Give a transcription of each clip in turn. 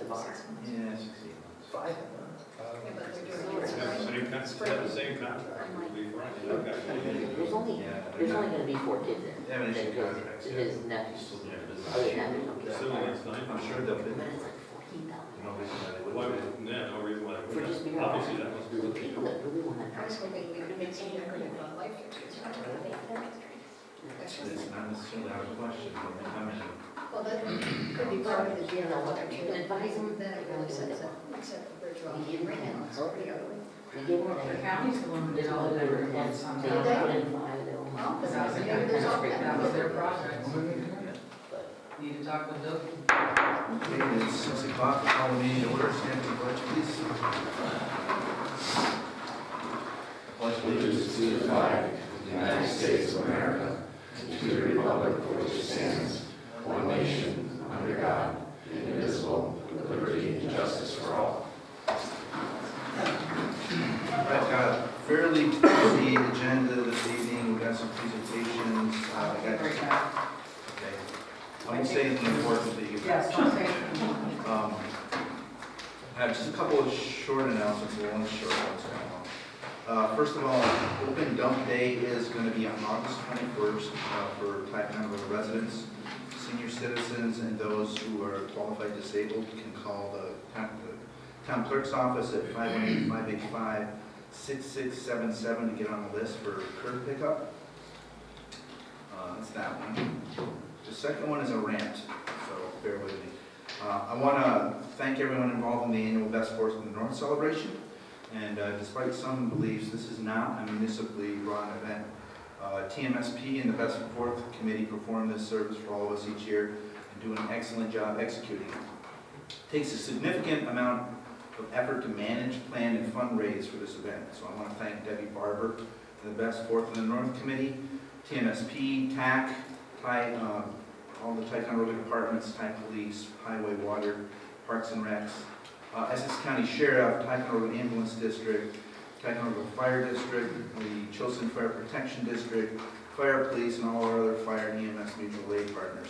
far. Yeah, 16 months. 5. Yeah, but they're doing it Same contract, would be fine. Okay. There's only gonna be 4 kids there. They haven't issued That contracts is- yet. His nephews. Still doing Other business. than that, there's no kids. Assuming that's fine. I'm sure they'll But be. it's like 14,000. No reason why they Why wouldn't. would, yeah, no reason why. For just being Obviously, that must be The what they people do. that really want I to was hoping we could make some agreement on life insurance. That's just, It's not necessarily out of question, but they come in. well, that could be part of the deal, You know, whether you can advise them. then it really sets the bridge off. We give them Right now, it's pretty ugly. We give them The a, county's the one who did all the reports on they that. put in 5, they'll. Well, Because that was the county, that was their project. But Need to talk with Doug. Okay, it's 6 o'clock, call the meeting to order, stand for the pledge, please. Pledge allegiance to the flag of the United States of America, and to the republic for which it stands, one nation, under God, indivisible, with liberty and justice for all. I've got a fairly busy agenda this evening, we've got some presentations, Break okay. that. Don't say anything important that you. Yes, don't say. I have just a couple of short announcements, one short, one's kind of long. First of all, Open Dump Day is going to be on August 21st for Ticonderoga residents, senior citizens, and those who are qualified disabled can call the town clerk's office at 518-585-6677 to get on the list for curb pickup. That's that one. The second one is a rant, so bear with me. I want to thank everyone involved in the annual Best Fourth in the North celebration. And despite some beliefs, this is not a municipally run event. TMSP and the Best Fourth Committee perform this service for all of us each year and do an excellent job executing it. It takes a significant amount of effort to manage, plan, and fundraise for this event. So I want to thank Debbie Barber and the Best Fourth in the North Committee, TMSP, TAC, all the Ticonderoga departments, Thai Police, Highway, Water, Parks and Recs, Essex County Sheriff, Ticonderoga Ambulance District, Ticonderoga Fire District, the Chilson Fire Protection District, Fire Police, and all our other fire and EMS mutual aid partners.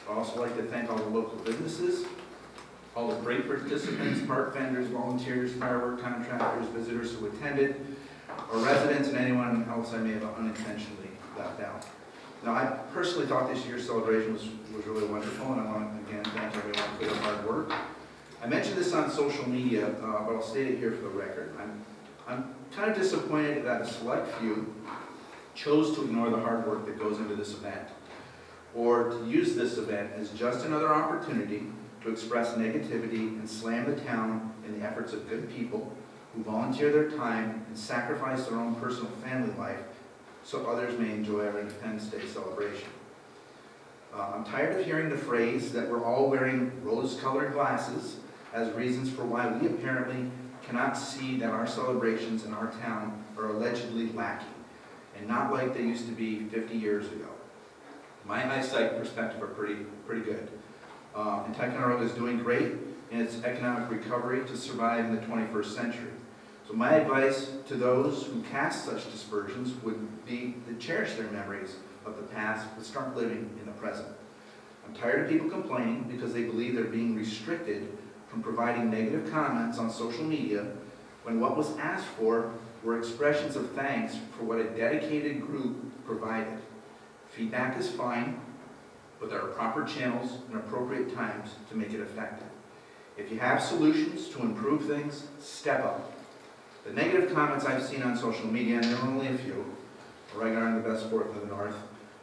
I'd also like to thank all the local businesses, all the great participants, park vendors, volunteers, firework contractors, visitors who attended, our residents, and anyone else I may have unintentionally left out. Now, I personally thought this year's celebration was really wonderful, and I want to again thank everyone for their hard work. I mentioned this on social media, but I'll state it here for the record. I'm kind of disappointed that a select few chose to ignore the hard work that goes into this event, or to use this event as just another opportunity to express negativity and slam the town in the efforts of good people who volunteer their time and sacrifice their own personal family life so others may enjoy our Independence Day celebration. I'm tired of hearing the phrase that we're all wearing rose-colored glasses as reasons for why we apparently cannot see that our celebrations in our town are allegedly lacking and not like they used to be 50 years ago. My eyesight and perspective are pretty good. And Ticonderoga is doing great in its economic recovery to survive in the 21st century. So my advice to those who cast such dispersions would be to cherish their memories of the past but start living in the present. I'm tired of people complaining because they believe they're being restricted from providing negative comments on social media when what was asked for were expressions of thanks for what a dedicated group provided. Feedback is fine, but there are proper channels and appropriate times to make it effective. If you have solutions to improve things, step up. The negative comments I've seen on social media, and there are only a few, regarding the Best Fourth of the North,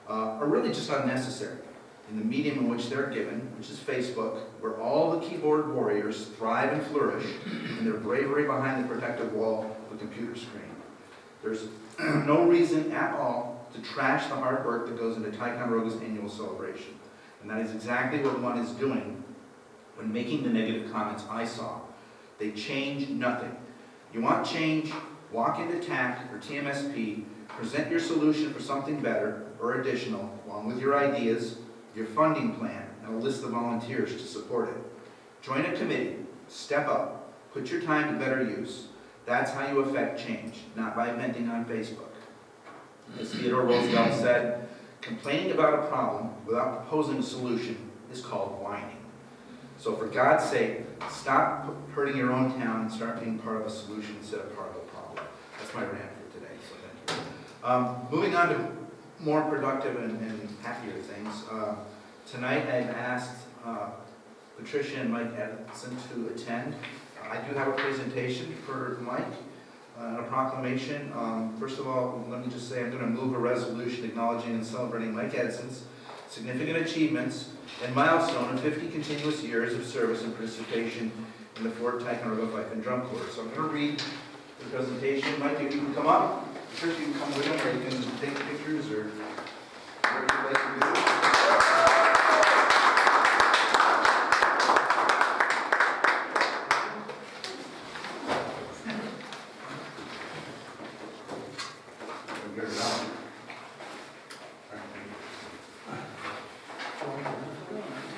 are really just unnecessary in the medium in which they're given, which is Facebook, where all the keyboard warriors thrive and flourish in their bravery behind the protective wall of the computer screen. There's no reason at all to trash the hard work that goes into Ticonderoga's annual celebration. And that is exactly what one is doing when making the negative comments I saw. They change nothing. You want change, walk into TAC or TMSP, present your solution for something better or additional, along with your ideas, your funding plan, and a list of volunteers to support it. Join a committee, step up, put your time to better use. That's how you affect change, not by venting on Facebook. As Theodore Roosevelt said, complaining about a problem without proposing a solution is called whining. So for God's sake, stop hurting your own town and start being part of a solution instead of part of a problem. That's my rant for today, so thank you. Moving on to more productive and happier things. Tonight I've asked Patricia and Mike Edson to attend. I do have a presentation for Mike and a proclamation. First of all, let me just say I'm going to move a resolution acknowledging and celebrating Mike Edson's significant achievements and milestone of 50 continuous years of service and participation in the Fort Ticonderoga Fife and Drum Corps. So I'm going to read the presentation. Mike, if you can come up. Patricia, you can come with him, or you can take pictures, or whatever you'd like to do.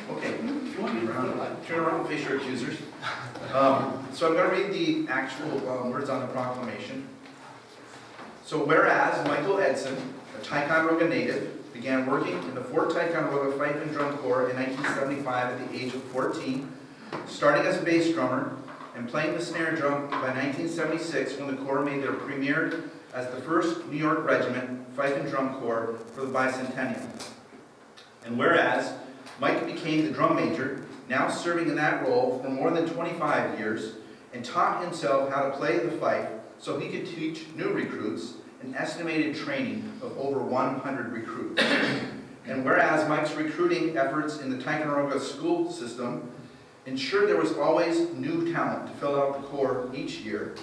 Okay, if you want to turn around and face your accusers. So I'm going to read the actual words on the proclamation. So whereas Michael Edson, a Ticonderoga native, began working in the Fort Ticonderoga Fife and Drum Corps in 1975 at the age of 14, starting as a bass drummer and playing the snare drum by 1976 when the Corps made their premiere as the 1st New York Regiment Fife and Drum Corps for the bicentennial. And whereas Mike became the drum major, now serving in that role for more than 25 years, and taught himself how to play the fife so he could teach new recruits an estimated training of over 100 recruits. And whereas Mike's recruiting efforts in the Ticonderoga school system ensured there was always new talent to fill out the Corps each year,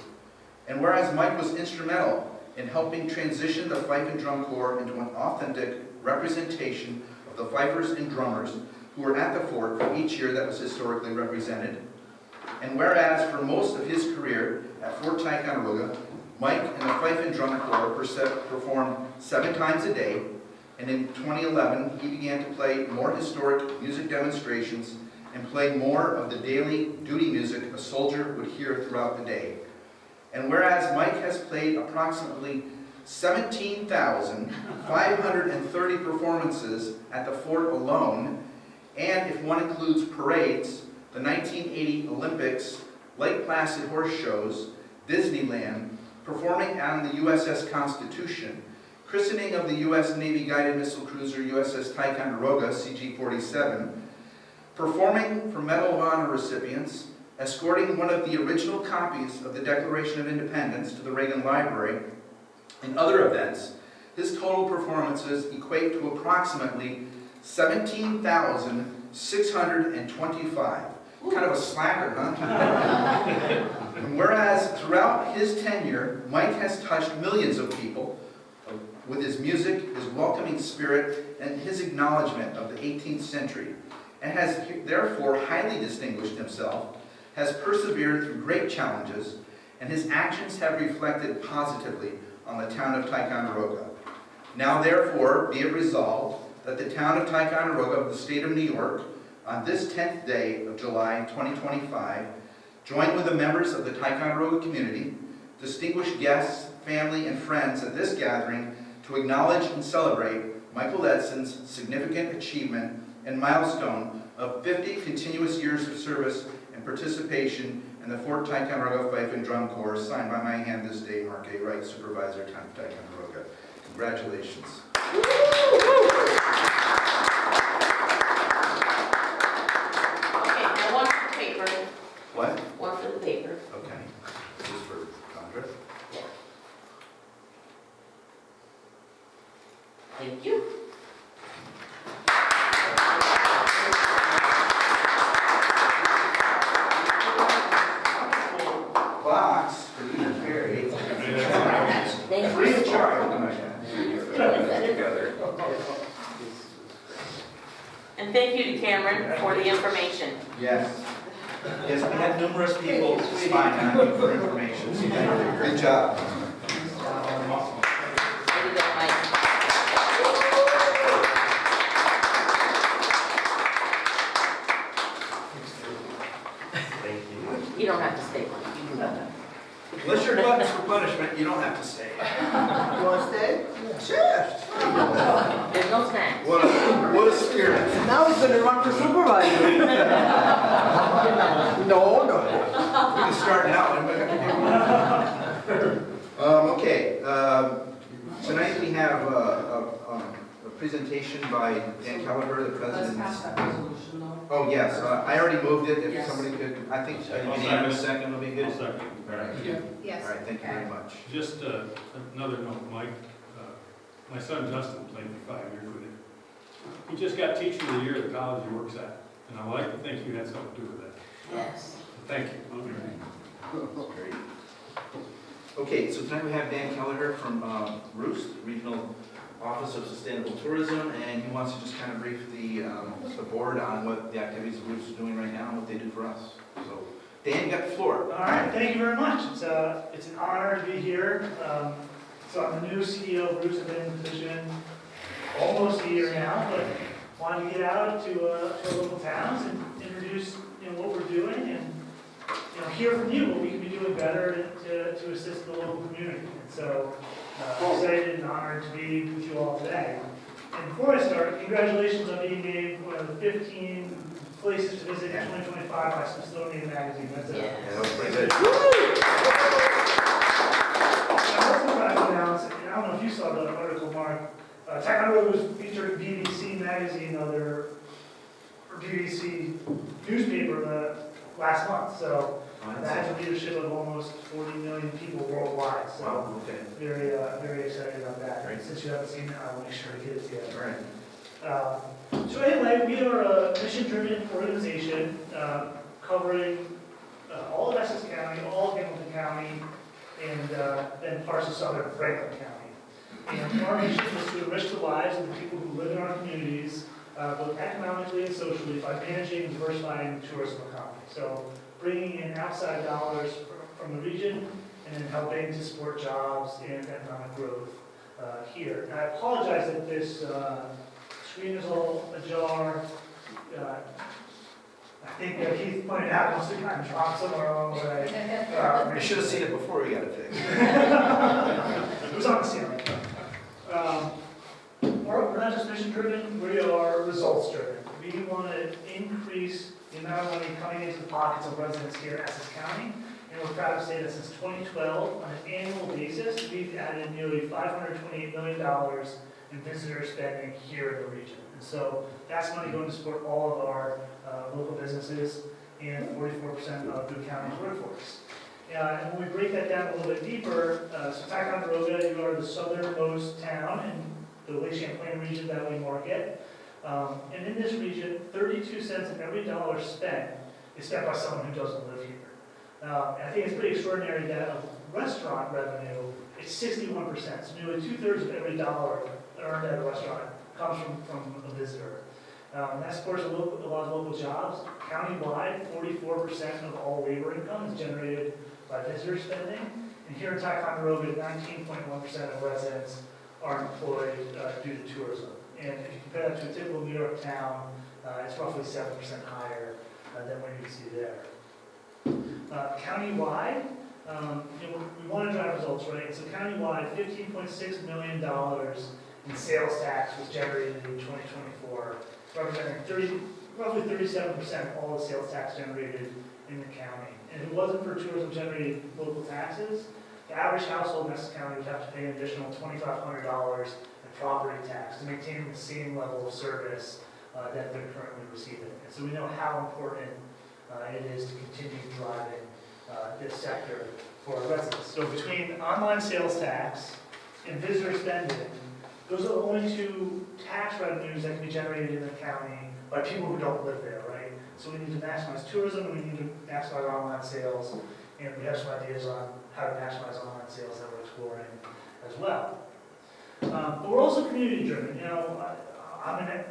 and whereas Mike was instrumental in helping transition the Fife and Drum Corps into an authentic representation of the fifers and drummers who were at the fort for each year that was historically represented. And whereas for most of his career at Fort Ticonderoga, Mike and the Fife and Drum Corps performed 7 times a day, and in 2011 he began to play more historic music demonstrations and play more of the daily duty music a soldier would hear throughout the day. And whereas Mike has played approximately 17,530 performances at the fort alone, and if one includes parades, the 1980 Olympics, Lake Placid horse shows, Disneyland, performing on the USS Constitution, christening of the U.S. Navy guided missile cruiser USS Ticonderoga CG-47, performing for Medal of Honor recipients, escorting one of the original copies of the Declaration of Independence to the Reagan Library, and other events, his total performances equate to approximately 17,625. Kind of a slacker, huh? And whereas throughout his tenure, Mike has touched millions of people with his music, his welcoming spirit, and his acknowledgement of the 18th century, and has therefore highly distinguished himself, has persevered through great challenges, and his actions have reflected positively on the town of Ticonderoga. Now therefore be it resolved that the town of Ticonderoga of the state of New York, on this 10th day of July 2025, join with the members of the Ticonderoga community, distinguished guests, family, and friends at this gathering to acknowledge and celebrate Michael Edson's significant achievement and milestone of 50 continuous years of service and participation in the Fort Ticonderoga Fife and Drum Corps, signed by my hand this day, Mark A. Wright, Supervisor, Town of Ticonderoga. Congratulations. What? One for the paper. Okay. This is for Condra. Thank you. Box for you to carry. Thank Free of you. charge. And thank you to Cameron for the information. Yes. Yes, we had numerous people spying on you for information. So thank you. Good job. There you go, Mike. Thank you. You don't have to stay, Mike. Unless you're buttons for punishment, you don't have to stay. You want to stay? Sure. There's no snacks. What a spirit. Now he's going to run for supervisor. No. We can start now. Okay, tonight we have a presentation by Dan Kelleher, the Let's president. pass that resolution though. Oh, yes, I already moved it, if Yes. somebody could, I think, I'll a unanimous second would be good. I'll second. All right, Yes. all right, thank you very much. Just another note, Mike, my son Justin played for 5 years with him. He just got Teacher of the Year at the college he works at, and I like to think you had something to do with that. Yes. Thank you. Great. Okay, so tonight we have Dan Kelleher from Roost, Regional Office of Sustainable Tourism, and he wants to just kind of brief the board on what the activities of Roost is doing right now and what they do for us. So, Dan, you got the floor. All right, thank you very much. It's an honor to be here. So I'm the new CEO of Roost. I've been in the position almost a year now, but wanted to get out to our local towns and introduce what we're doing and hear from you what we can be doing better to assist the local community. And so excited and honored to be with you all today. And before I start, congratulations on being named one of the 15 places to visit in 2025 by Smithsonian Magazine. That's Yes. Yeah, that was pretty good. I'm also proud to announce, and I don't know if you saw the article, Mark, Taekwondo was featured in BBC Magazine, or BBC newspaper last month. So that has a leadership of almost 40 million people worldwide. So Wow, okay, very excited about that. Great. Since you haven't seen it, I will make sure to get it to you. all right. So anyway, we are a mission-driven organization covering all of Essex County, all of Hamilton County, and then parts of southern Franklin County. And our mission is to enrich the lives of the people who live in our communities, both economically and socially, by managing and diversifying the tourism economy. So bringing in outside dollars from the region and then helping to support jobs and economic growth here. And I apologize that this screen is all ajar. I think that Keith pointed out, must have gotten dropped somewhere along the way. You should have seen it before we got it fixed. It was on the ceiling. We're not just mission driven, we are results driven. We want to increase the amount of money coming into the pockets of residents here in Essex County. And we're proud to say that since 2012, on an annual basis, we've added nearly $528 million in visitor spending here in the region. And so that's money going to support all of our local businesses and 44% of the county's workforce. And when we break that down a little bit deeper, so Ticonderoga, you are the southernmost town in the Lake Champlain region that we market. And in this region, 32 cents of every dollar spent is spent by someone who doesn't live here. And I think it's pretty extraordinary that of restaurant revenue, it's 61%. So nearly 2/3 of every dollar earned at a restaurant comes from a visitor. And that supports a lot of local jobs. Countywide, 44% of all labor income is generated by visitor spending. And here in Ticonderoga, 19.1% of residents are employed due to tourism. And if you compare that to a typical New York town, it's roughly 7% higher than what you see there. Countywide, we want to drive results, right? So countywide, $15.6 million in sales tax was generated in 2024, representing roughly 37% of all the sales tax generated in the county. And if it wasn't for tourism-generated local taxes, the average household in Essex County would have to pay an additional $2,500 in property tax to maintain the same level of service that they're currently receiving. And so we know how important it is to continue driving this sector for our residents. So between online sales tax and visitor spending, those are the only two tax revenues that can be generated in the county by people who don't live there, right? So we need to maximize tourism, and we need to maximize online sales, and we have some ideas on how to maximize online sales that we're exploring as well. But we're also community driven. I'm a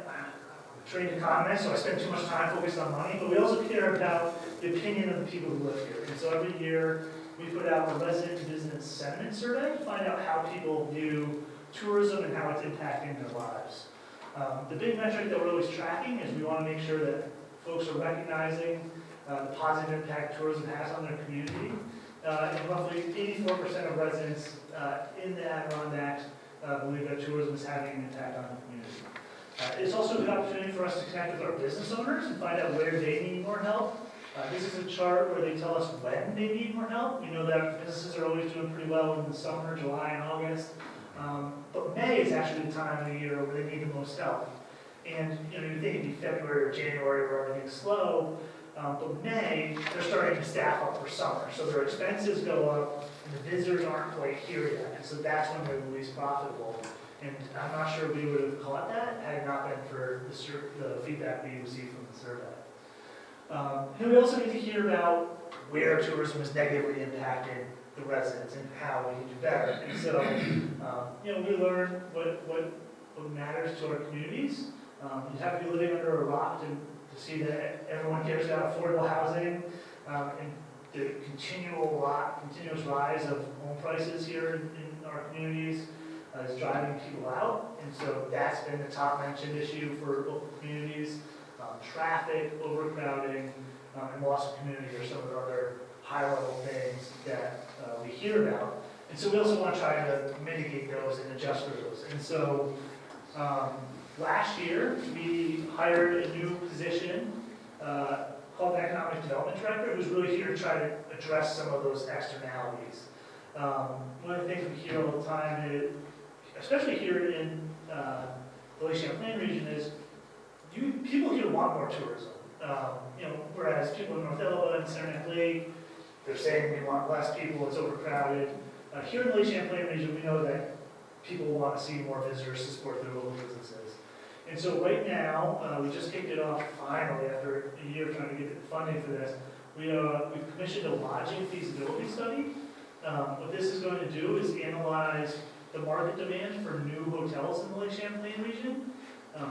trained economist, so I spend too much time focused on money, but we also care about the opinion of the people who live here. And so every year we put out a resident business sentiment survey to find out how people view tourism and how it's impacting their lives. The big metric that we're always tracking is we want to make sure that folks are recognizing the positive impact tourism has on their community. And roughly 84% of residents in the Adirondacks believe that tourism is having an impact on the community. It's also a good opportunity for us to connect with our business owners and find out where they need more help This is a chart where they tell us when they need more help. We know that businesses are always doing pretty well in the summer, July and August. But May is actually the time of the year where they need the most help. And you think it'd be February or January where everything's slow, but May, they're starting to staff up for summer. So their expenses go up and the visitors aren't quite here yet. And so that's when they're the least profitable. And I'm not sure we would have caught that had it not been for the feedback we received from the survey. And we also need to hear about where tourism is negatively impacting the residents and how we can do better. And so, we learn what matters to our communities. You have to be living under a rock to see that everyone cares about affordable housing and the continuous rise of home prices here in our communities is driving people out. And so that's been the top mentioned issue for local communities. Traffic, overcrowding, and loss of community are some of the other high-level things that we hear about. And so we also want to try to mitigate those and adjust for those. And so last year, we hired a new position called the Economic Development Director, who's really here to try to address some of those externalities. One of the things we hear all the time, especially here in the Lake Champlain region, is people here want more tourism. Whereas people in North Elba and Saranac Lake, they're saying we want less people, it's overcrowded. Here in the Lake Champlain region, we know that people want to see more visitors to support their local businesses. And so right now, we just kicked it off finally after a year trying to get the funding for this. We've commissioned a lodging feasibility study. What this is going to do is analyze the market demand for new hotels in the Lake Champlain region.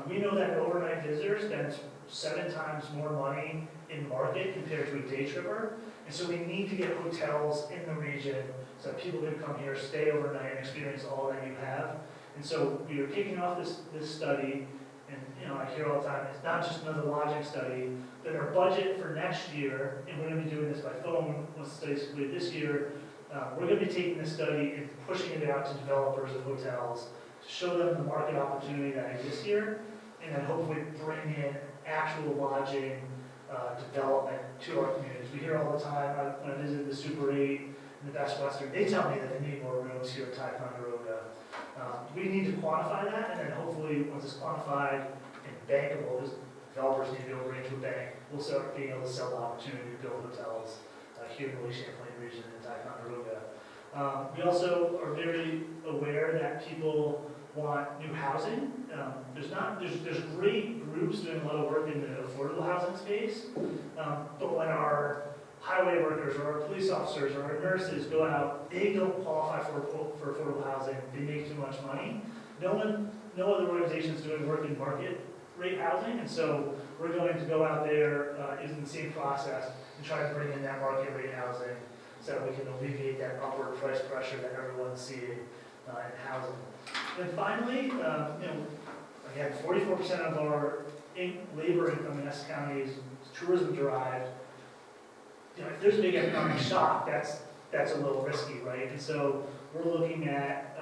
We know that an overnight visitor spends 7 times more money in market compared to a day tripper. And so we need to get hotels in the region so that people can come here, stay overnight, and experience all that you have. And so we are kicking off this study, and I hear all the time, it's not just another lodging study, but our budget for next year, and we're going to be doing this by phone once the study's completed this year, we're going to be taking this study and pushing it out to developers of hotels to show them the market opportunity that exists here, and then hopefully bring in actual lodging development to our communities. We hear all the time, when I visited the Super 8 and the Best Western, they tell me that they need more rooms here at Ticonderoga. We need to quantify that, and then hopefully, once it's quantified and bankable, developers need to be able to bring to a bank, we'll start being able to sell the opportunity to build hotels here in the Lake Champlain region and Ticonderoga. We also are very aware that people want new housing. There's great groups doing a lot of work in the affordable housing space, but when our highway workers or our police officers or our nurses go out, they don't qualify for affordable housing. They make too much money. No other organization is doing work in market rate housing, and so we're going to go out there using the same process and try to bring in that market rate housing so that we can alleviate that upward price pressure that everyone's seeing in housing. And finally, again, 44% of our labor income in Essex County is tourism derived. If there's a big economic shock, that's a little risky, right? And so we're looking at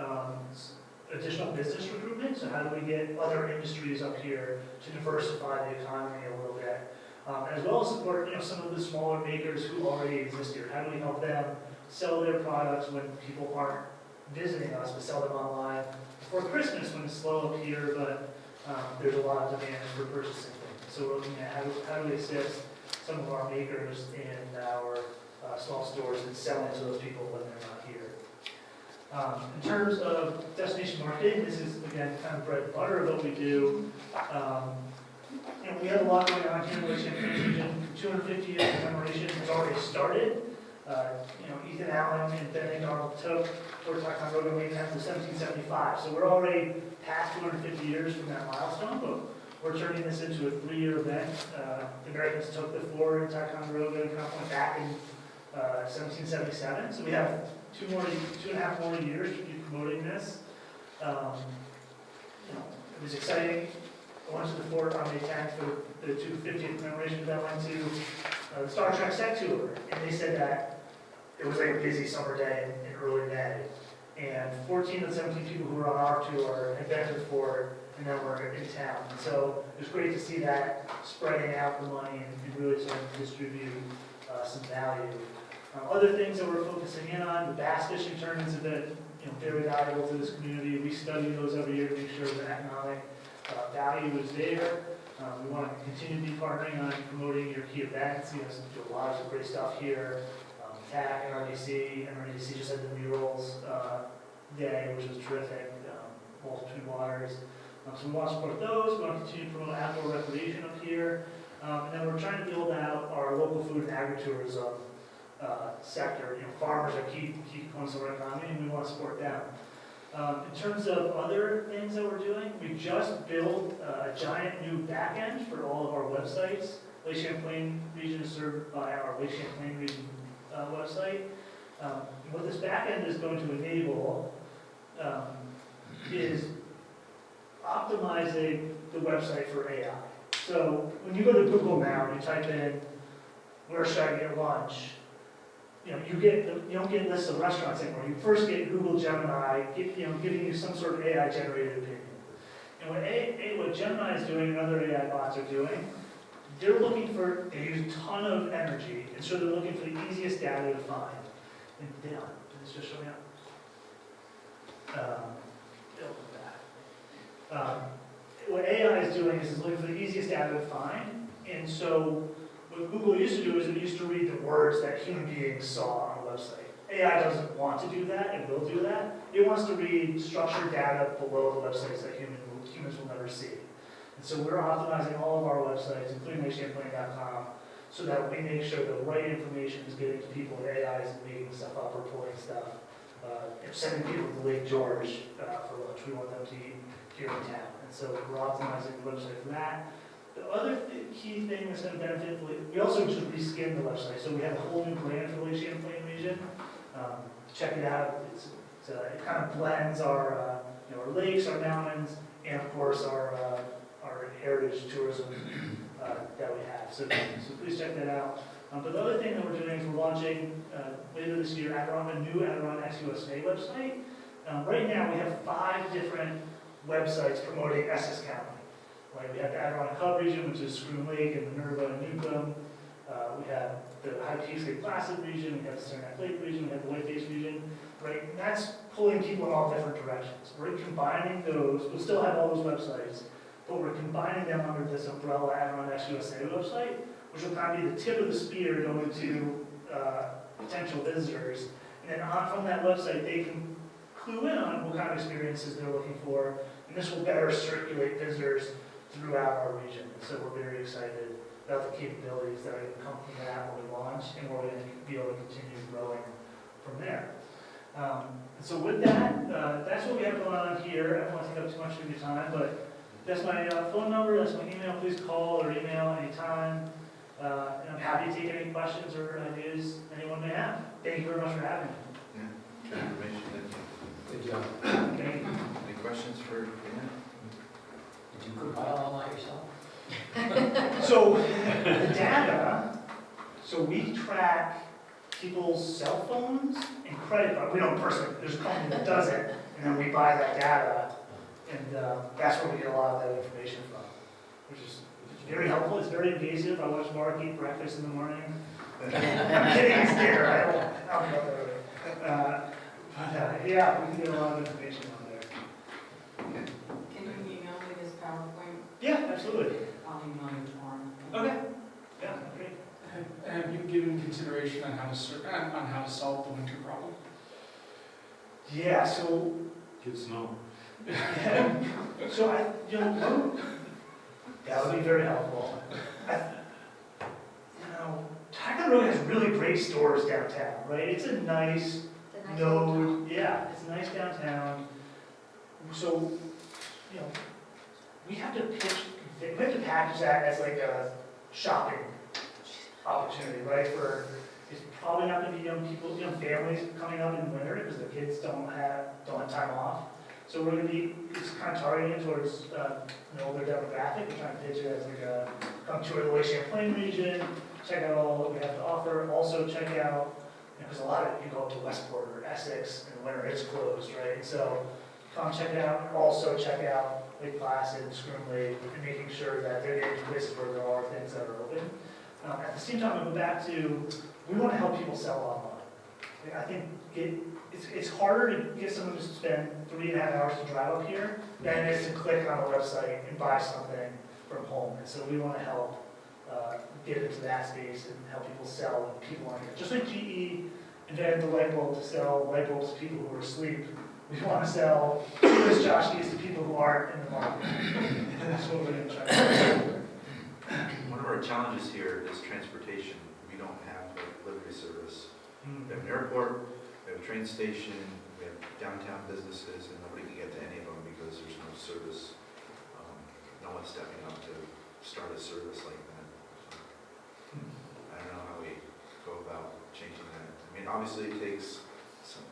additional business recruitment. So how do we get other industries up here to diversify the economy a little bit, as well as support some of the smaller makers who already exist here. How do we help them sell their products when people aren't visiting us, but sell them online before Christmas when it's slow up here, but there's a lot of demand for purchasing things. So we're looking at how do we assist some of our makers and our small stores in selling to those people when they're not here. In terms of destination marketing, this is, again, kind of bread and butter of what we do. We have a lot going on here in the Lake Champlain region. 250 years of commemoration has already started. Ethan Allen and Ben McDonald took Fort Ticonderoga Main Town to 1775. So we're already past 250 years from that milestone, but we're turning this into a 3-year event. The Americans took the fort in Ticonderoga and Crown Point back in 1777. So we have 2.5 more years to be promoting this. It was exciting. I went to the fort on May 10th for the 250th commemoration that went to the Star Trek set tour, and they said that it was like a busy summer day in early May, and 14 of the 17 people who were on our tour had been to the fort and then were in town. And so it was great to see that spreading out the money and really starting to distribute some value. Other things that we're focusing in on, the bass fishing tournaments have been very valuable to this community. We study those every year to make sure the economic value is there. We want to continue to be partnering on promoting your key events. You guys do a lot of great stuff here. TAC, NRDC just had the murals day, which was terrific. Walls Between Waters. So we want to support those. We want to continue to promote outdoor recreation up here. And then we're trying to build out our local food and agritourism sector. Farmers are key components of our economy, and we want to support them. In terms of other things that we're doing, we just built a giant new back end for all of our websites. Lake Champlain region is served by our Lake Champlain region website. What this back end is going to enable is optimizing the website for AI. So when you go to Google now and you type in, where should I get lunch? You don't get lists of restaurants anymore. You first get Google Gemini, giving you some sort of AI generated opinion. And what Gemini is doing and other AI bots are doing, they use a ton of energy, and so they're looking for the easiest data to find. And did this just show me up? What AI is doing is looking for the easiest data to find, and so what Google used to do is it used to read the words that human beings saw on a website. AI doesn't want to do that, and will do that. It wants to read structured data below the websites that humans will never see. And so we're optimizing all of our websites, including lakechamplain.com, so that we make sure the right information is getting to people, and AI isn't making stuff up or pulling stuff. Sending people to Lake George for lunch. We want them to eat here in town. And so we're optimizing the website for that. The other key thing that's going to benefit, we also just reskinned the website. So we have a whole new brand for the Lake Champlain region. Check it out. It kind of blends our lakes, our mountains, and of course our heritage tourism that we have. So please check that out. But the other thing that we're doing is we're launching later this year a new Adirondacks USA website. Right now we have 5 different websites promoting Essex County. Like we have the Adirondack Hub region, which is Scroon Lake and Minerva and Newcomb. We have the High Peaks Lake Placid region. We have the Saranac Lake region. We have the Whiteface region. Right, and that's pulling people in all different directions. We're combining those. We'll still have all those websites, but we're combining them under this umbrella Adirondacks USA website, which will kind of be the tip of the spear going to potential visitors. And then from that website, they can clue in on what kind of experiences they're looking for, and this will better circulate visitors throughout our region. And so we're very excited about the capabilities that are going to come from that when we launch, and we're going to be able to continue growing from there. So with that, that's what we have going on here. I don't want to take up too much of your time, but that's my phone number, that's my email. Please call or email anytime. And I'm happy to take any questions or ideas anyone may have. Thank you very much for having me. Yeah, good information, thank you. Good job. Thank you. Any questions for Dan? Did you compile all that yourself? So the data, so we track people's cell phones and credit cards. We don't personally, there's a company that does it, and then we buy that data, and that's where we get a lot of that information from, which is very helpful. It's very invasive. I watch Mark eat breakfast in the morning. I'm kidding, it's there. I don't know that. But yeah, we can get a lot of information on there. Can you email me this PowerPoint? Yeah, absolutely. I'll email you tomorrow. Okay. Yeah, great. Have you given consideration on how to solve the winter problem? Yeah, so Get snow. so that would be very helpful. Ticonderoga has really great stores downtown, right? It's a nice node. Yeah, it's nice downtown. So, we have to package that as like a shopping opportunity, right? It's probably not going to be young people, families coming up in winter because the kids don't have time off. So we're going to be, it's kind of targeting towards an older demographic. We're trying to pitch it as like a come tour the Lake Champlain region, check out all that we have to offer. Also check out, because a lot of you go up to Westport or Essex in the winter, it's closed, right? So come check it out. Also check out Lake Placid, Scroon Lake, and making sure that they're getting to places where there are things that are open. At the same time, I go back to, we want to help people sell online. Like, I think it's harder to get someone to spend 3.5 hours to drive up here than it is to click on a website and buy something from home. And so we want to help get into that space and help people sell when people aren't here. Just like GE invented the light bulb to sell light bulbs to people who are asleep, we want to sell service tchotchkes to people who aren't in the market. And that's what we're going to try to do. One of our challenges here is transportation. We don't have a delivery service. We have an airport, we have a train station, we have downtown businesses, and nobody can get to any of them because there's no service. No one's stepping up to start a service like that. I don't know how we go about changing that. I mean, obviously it takes some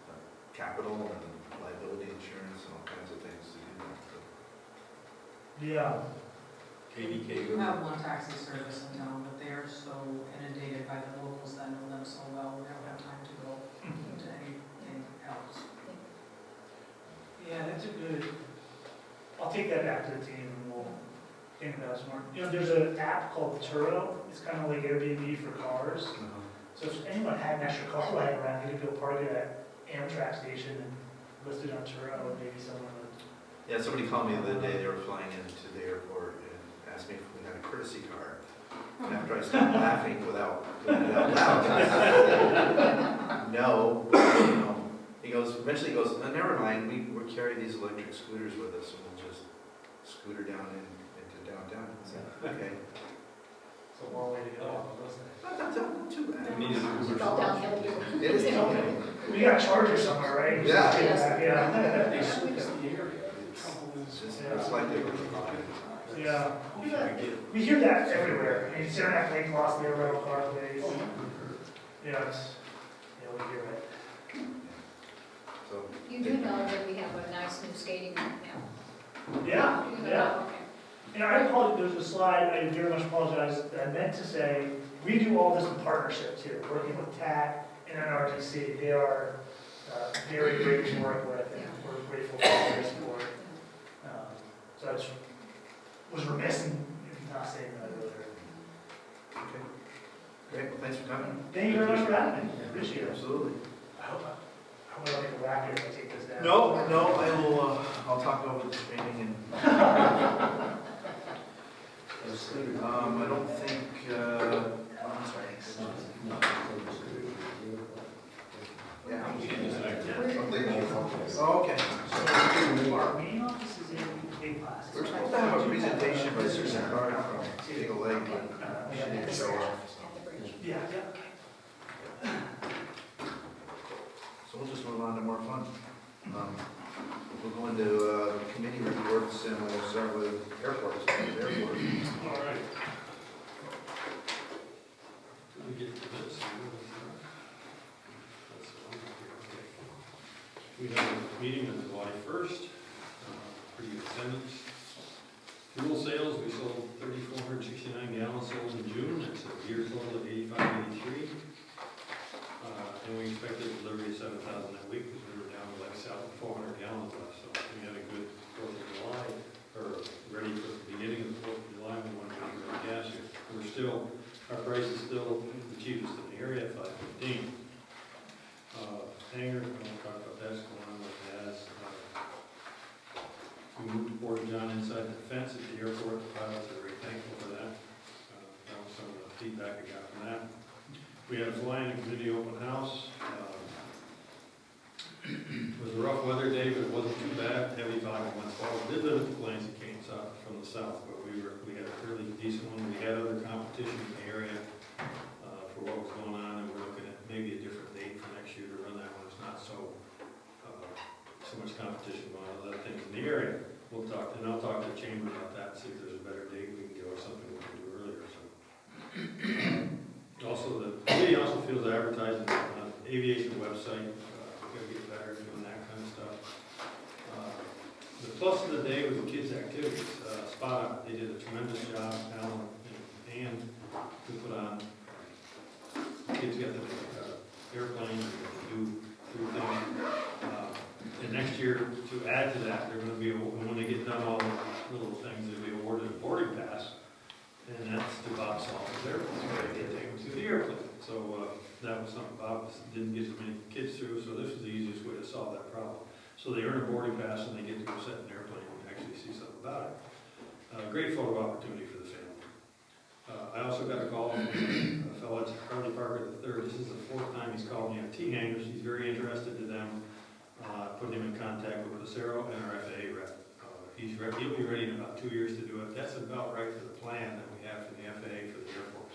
capital and liability insurance and all kinds of things to do that. But Yeah. KDK. We have one taxi service in town, but they are so inundated by the locals that know them so well, we don't have time to go into anything else. Yeah, that's a good, I'll take that back to the team and we'll think about it some more. You know, there's an app called Turo. It's kind of like Airbnb for cars. So if anyone had an extra car lying around, you could go park it at Amtrak station and list it on Turo, and maybe someone would. yeah, somebody called me the other day, they were flying into the airport and asked me if we had a courtesy car. And after I stopped laughing without doing it out loud, no, you know. He goes, eventually he goes, no, never mind, we'll carry these electric scooters with us and we'll just scooter down into downtown. I said, okay. It's a long way to go, wasn't Not too bad. We need a It's Uber. all downhill here. It is downhill. it? We got a charger somewhere, right? Yeah. Yeah. They switched the area. The trouble is, It's like they were. Yeah. We hear that everywhere. I mean, Saranac Lake lost their rental car place. Yeah, yeah, we hear it. So, You do know that we have a nice new skating rink now. Yeah, You know, yeah. okay. And I apologize, there's a slide, I very much apologize, that I meant to say, we do all this in partnership too, working with TAC and NRDC. They are very great to work with, and we're grateful for their support. So I just was remiss in not saying that earlier. okay. Great, well, thanks for coming. Thank you very much for having me, appreciate it. Absolutely. I hope I don't make a racket if I take this down. No, I will, I'll talk over the screening and. I don't think, I'm sorry. Yeah. Oh, okay. Our main office is in Big Class. We're supposed to have a presentation by Susan Carter from Eagle Lake, but she didn't show up. Yeah, yeah. So we'll just move on to more fun. We'll go into committee reports and we'll start with airports. Airport. All right. Let me get to this. We have a meeting on July 1st, pretty good attendance. Fuel sales, we sold 3,469 gallons sold in June, that's a year total of 8583. And we expected delivery of 7,000 that week because we were down to like 400 gallons left, so we had a good 4th of July, or ready for the beginning of the 4th of July, we wanted to get gas here. We're still, our price is still the cheapest in the area at $5.15. Hangar, I'll talk about that's going on with that. We moved the Port John inside the fence at the airport. The pilots are very thankful for that. That was some of the feedback I got from that. We had a flying committee open house. It was a rough weather day, but it wasn't too bad. Heavy fog and wet fall. We did live with planes that came south from the south, but we had a fairly decent one. We had other competition in the area for what was going on, and we're looking at maybe a different date for next year to run that one. It's not so much competition going on other things in the area. We'll talk, and I'll talk to the chamber about that and see if there's a better date we can go or something we can do earlier. So. Also, the committee also feels advertising on the aviation website. We gotta get better at doing that kind of stuff. The plus of the day was the kids' activities. Spot On, they did a tremendous job. Alan and we put on. The kids got the airplanes and do things. And next year, to add to that, they're going to be, when they get done all the little things, they'll be awarded a boarding pass. And that's to Bob Salter's airplane. airplane. So that was something Bob didn't get as many kids through, so this was the easiest way to solve that problem. So they earn a boarding pass and they get to go sit in an airplane and actually see something about it. Great photo opportunity for the family. I also got a call from a fellow at Harley Parker III. This is the 4th time he's called me on T-hangers. He's very interested in them. Putting him in contact with Lucero and our FAA rep. He'll be ready in about 2 years to do it. That's about right for the plan that we have for the FAA for the airport.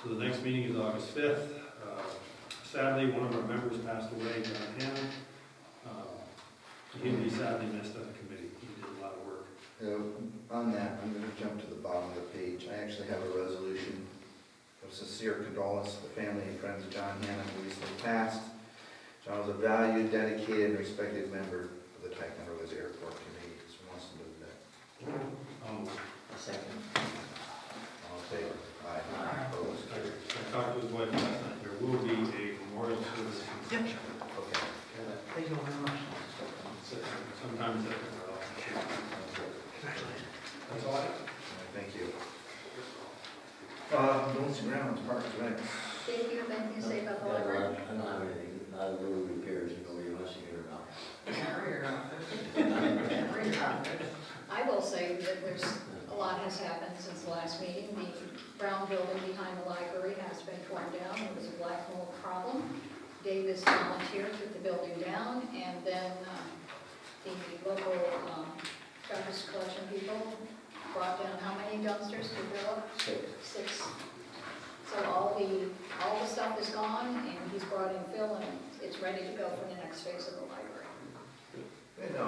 So the next meeting is August 5th. Sadly, one of our members passed away, John Hanna. He'll be sadly missed on the committee. He did a lot of work. On that, I'm going to jump to the bottom of the page. I actually have a resolution of sincere condolence to the family and friends of John Hanna, who recently passed. John was a valued, dedicated, and respected member of the Tidewater Airport Committee. So he wants to move that. A second. All in favor? Aye. Opposed? Carried. I talked to his wife last night. There will be a memorial service. Okay. Thank you very much. Sometimes that can well. That's all I have. Thank you. Buildings and grounds, parks, recs. Thank you, anything to say about the Yeah, library? I don't have anything, not a little repairs, nobody wants to hear about. I will say that a lot has happened since the last meeting. The brown building behind the library has been torn down. There was a black mold problem. Davis volunteered, took the building down, and then the local garbage collection people brought down how many dumpsters to fill up? 6. So all the stuff is gone, and he's brought in Phil, and it's ready to go for the next phase of the library. And if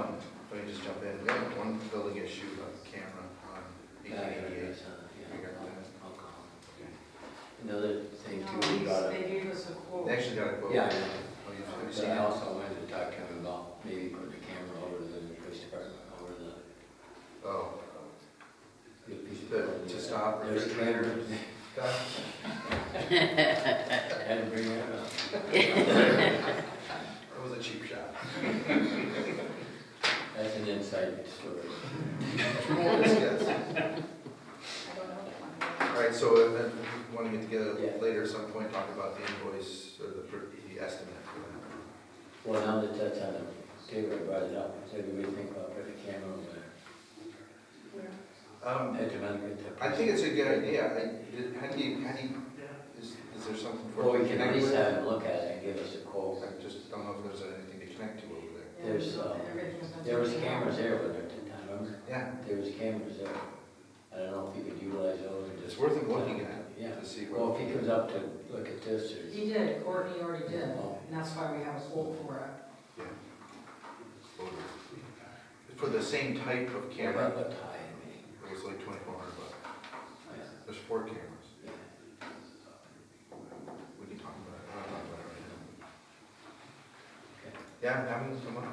I can just jump in, we have one building issue on camera on 1888. I'll call him. Another thing too, we got They gave us a quote. They actually got a quote. yeah, I know. Oh, have you But seen I it? also wanted to talk to him about maybe putting a camera over the police department, over the Oh, piece of to stop There's refrigerators. cameras. I had to bring that up. That was a cheap shot. That's an inside story. We won't discuss. I don't know that one. All right, so then we want to get together Yeah. later at some point, talk about the invoice or the estimate for that. Well, now that that's on the table, I brought it up, so do we think about putting a camera over there? Where? At the Mountain Good. I think it's a good idea. How do you, is there something for? Well, we can at connect least with? have him look at it and give us a quote. I just don't know if there's anything to connect to over there. There was cameras there, but at the time, remember? Yeah, There was cameras there. I don't know if you could utilize those or it's just. worth it looking at Yeah. to see Well, what. if he comes up to look at this, or. He did, Courtney already did, and that's why we have a quote for it. For the same type of Yeah, camera, but high, I mean. it was like $2,400. Yeah. There's 4 cameras. Yeah. We can talk about it. I'll talk about it right Okay. now. Yeah, have them come up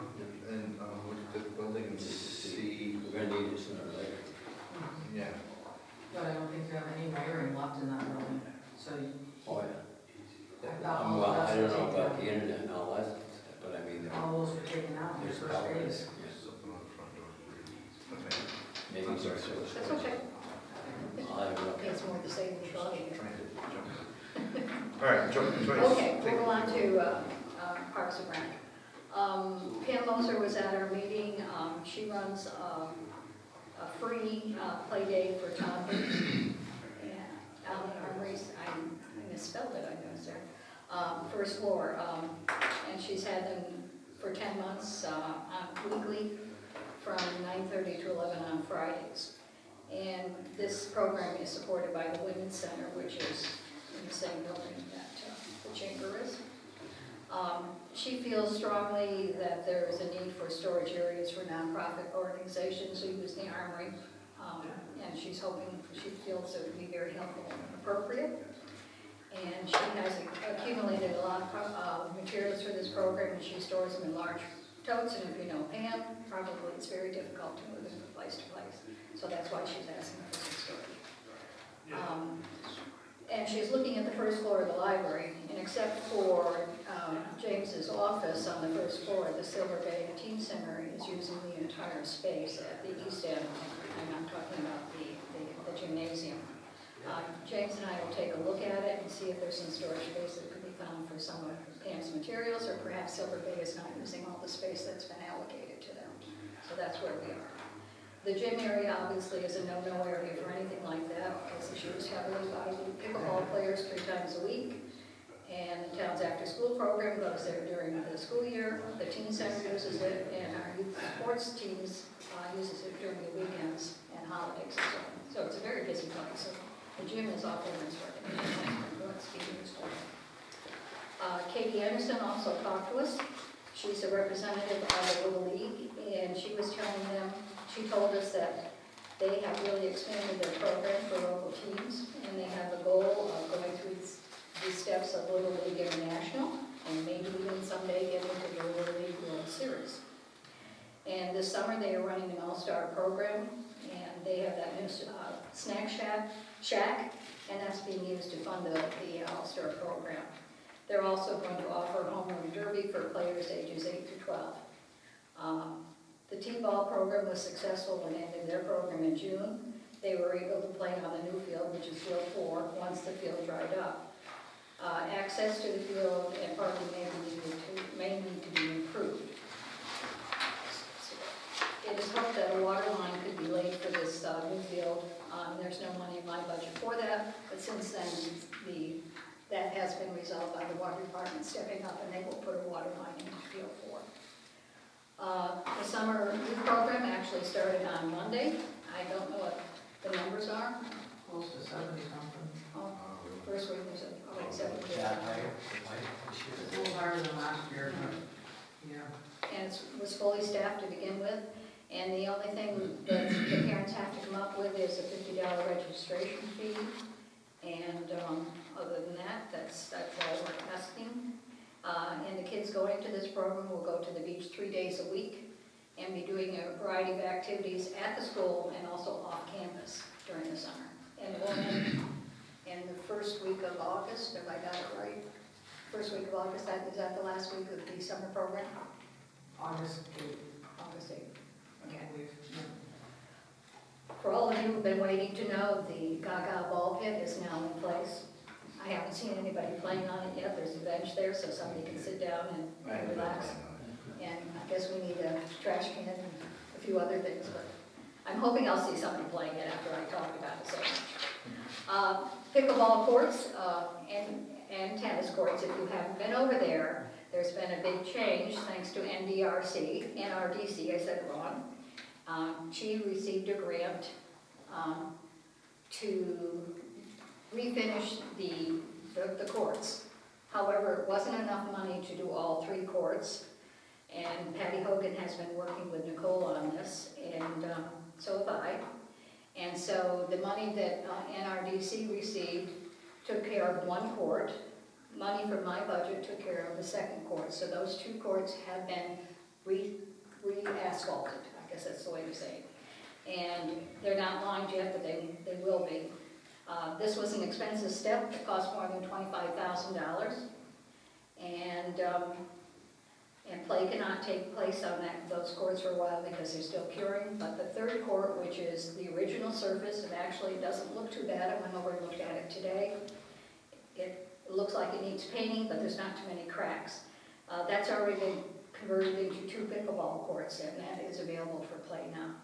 and look at the building and see. We're gonna need it sooner or later. Yeah. But I don't think you have any wiring left in that building, so you. Oh, yeah. I've got all Well, of I that don't know taken about out. the internet and all that, but I mean, All those were taken out in the there's first power. phase. Something on the front door. Okay. Maybe I'm sorry. it's sort of. That's okay. I'll have a look. It's more the same as Just body. trying to jump. All right, Joyce. Okay, take we'll it. go on to Parks and Rec. Pam Moser was at our meeting. She runs a free play day for toddlers. And Alan Armory's, I misspelled it, I noticed there. First floor. And she's had them for 10 months weekly from 9:30 to 11 on Fridays. And this program is supported by the Women's Center, which is in the same building that the chamber is. She feels strongly that there is a need for storage areas for nonprofit organizations who use the armory. And she feels it would be very helpful and appropriate. And she has accumulated a lot of materials for this program, and she stores them in large totes. And if you know Pam, probably it's very difficult to move them from place to place. So that's why she's asking for some storage. And she's looking at the first floor of the library, and except for James's office on the first floor, the Silver Bay Teen Center is using the entire space at the east end. And I'm talking about the gymnasium. James and I will take a look at it and see if there's some storage space that could be found for some of Pam's materials, or perhaps Silver Bay is not using all the space that's been allocated to them. So that's where we are. The gym area obviously is a no-no area for anything like that, because it's used heavily by the pickleball players 3 times a week. And the town's after-school program goes there during the school year. The teen center uses it, and our youth sports teams uses it during the weekends and holidays and so on. So it's a very busy place. So the gym is off limits for it. It's being used for it. Katie Anderson also talked to us. She's a representative of the Little League, and she was telling them, she told us that they have really expanded their program for local teams, and they have a goal of going through the steps of Little League International, and maybe even someday get into the Little League World Series. And this summer they are running an all-star program, and they have that new snack shack, and that's being used to fund the all-star program. They're also going to offer home run derby for players ages 8 to 12. The T-ball program was successful when ending their program in June. They were able to play on the new field, which is Field 4, once the field dried up. Access to the field and parking may need to be improved. It is hoped that a water line could be laid for this new field. There's no money in my budget for that, but since then that has been resolved by the water department stepping up, and they will put a water line into Field 4. The summer youth program actually started on Monday. I don't know what the numbers are. Close to 70 something. First week was 70. Yeah, It's a little higher than last year, but, yeah. And it was fully staffed to begin with. And the only thing that the parents have to come up with is a $50 registration fee. And other than that, that's all we're asking. And the kids going to this program will go to the beach 3 days a week and be doing a variety of activities at the school and also off campus during the summer. And we'll end in the first week of August, if I got it right. First week of August, is that the last week of the summer program? August 8th, August 8th. I believe. For all of you who've been waiting to know, the Gaga ball pit is now in place. I haven't seen anybody playing on it yet. There's a bench there so somebody can sit down and relax. And I guess we need a trash can and a few other things, but I'm hoping I'll see somebody playing it after I talk about it so much. Pickleball courts and tennis courts, if you haven't been over there, there's been a big change thanks to NRDC, I said it wrong. She received a grant to refinish the courts. However, it wasn't enough money to do all 3 courts, and Patty Hogan has been working with Nicole on this, and so have I. And so the money that NRDC received took care of 1 court. Money from my budget took care of the 2nd court. So those 2 courts have been re-asphalted. I guess that's the way to say it. And they're not lined yet, but they will be. This was an expensive step. It cost more than $25,000. And play cannot take place on those courts for a while because they're still curing. But the 3rd court, which is the original surface, it actually doesn't look too bad. I went over and looked at it today. It looks like it needs painting, but there's not too many cracks. That's already been converted into 2 pickleball courts, and that is available for play now.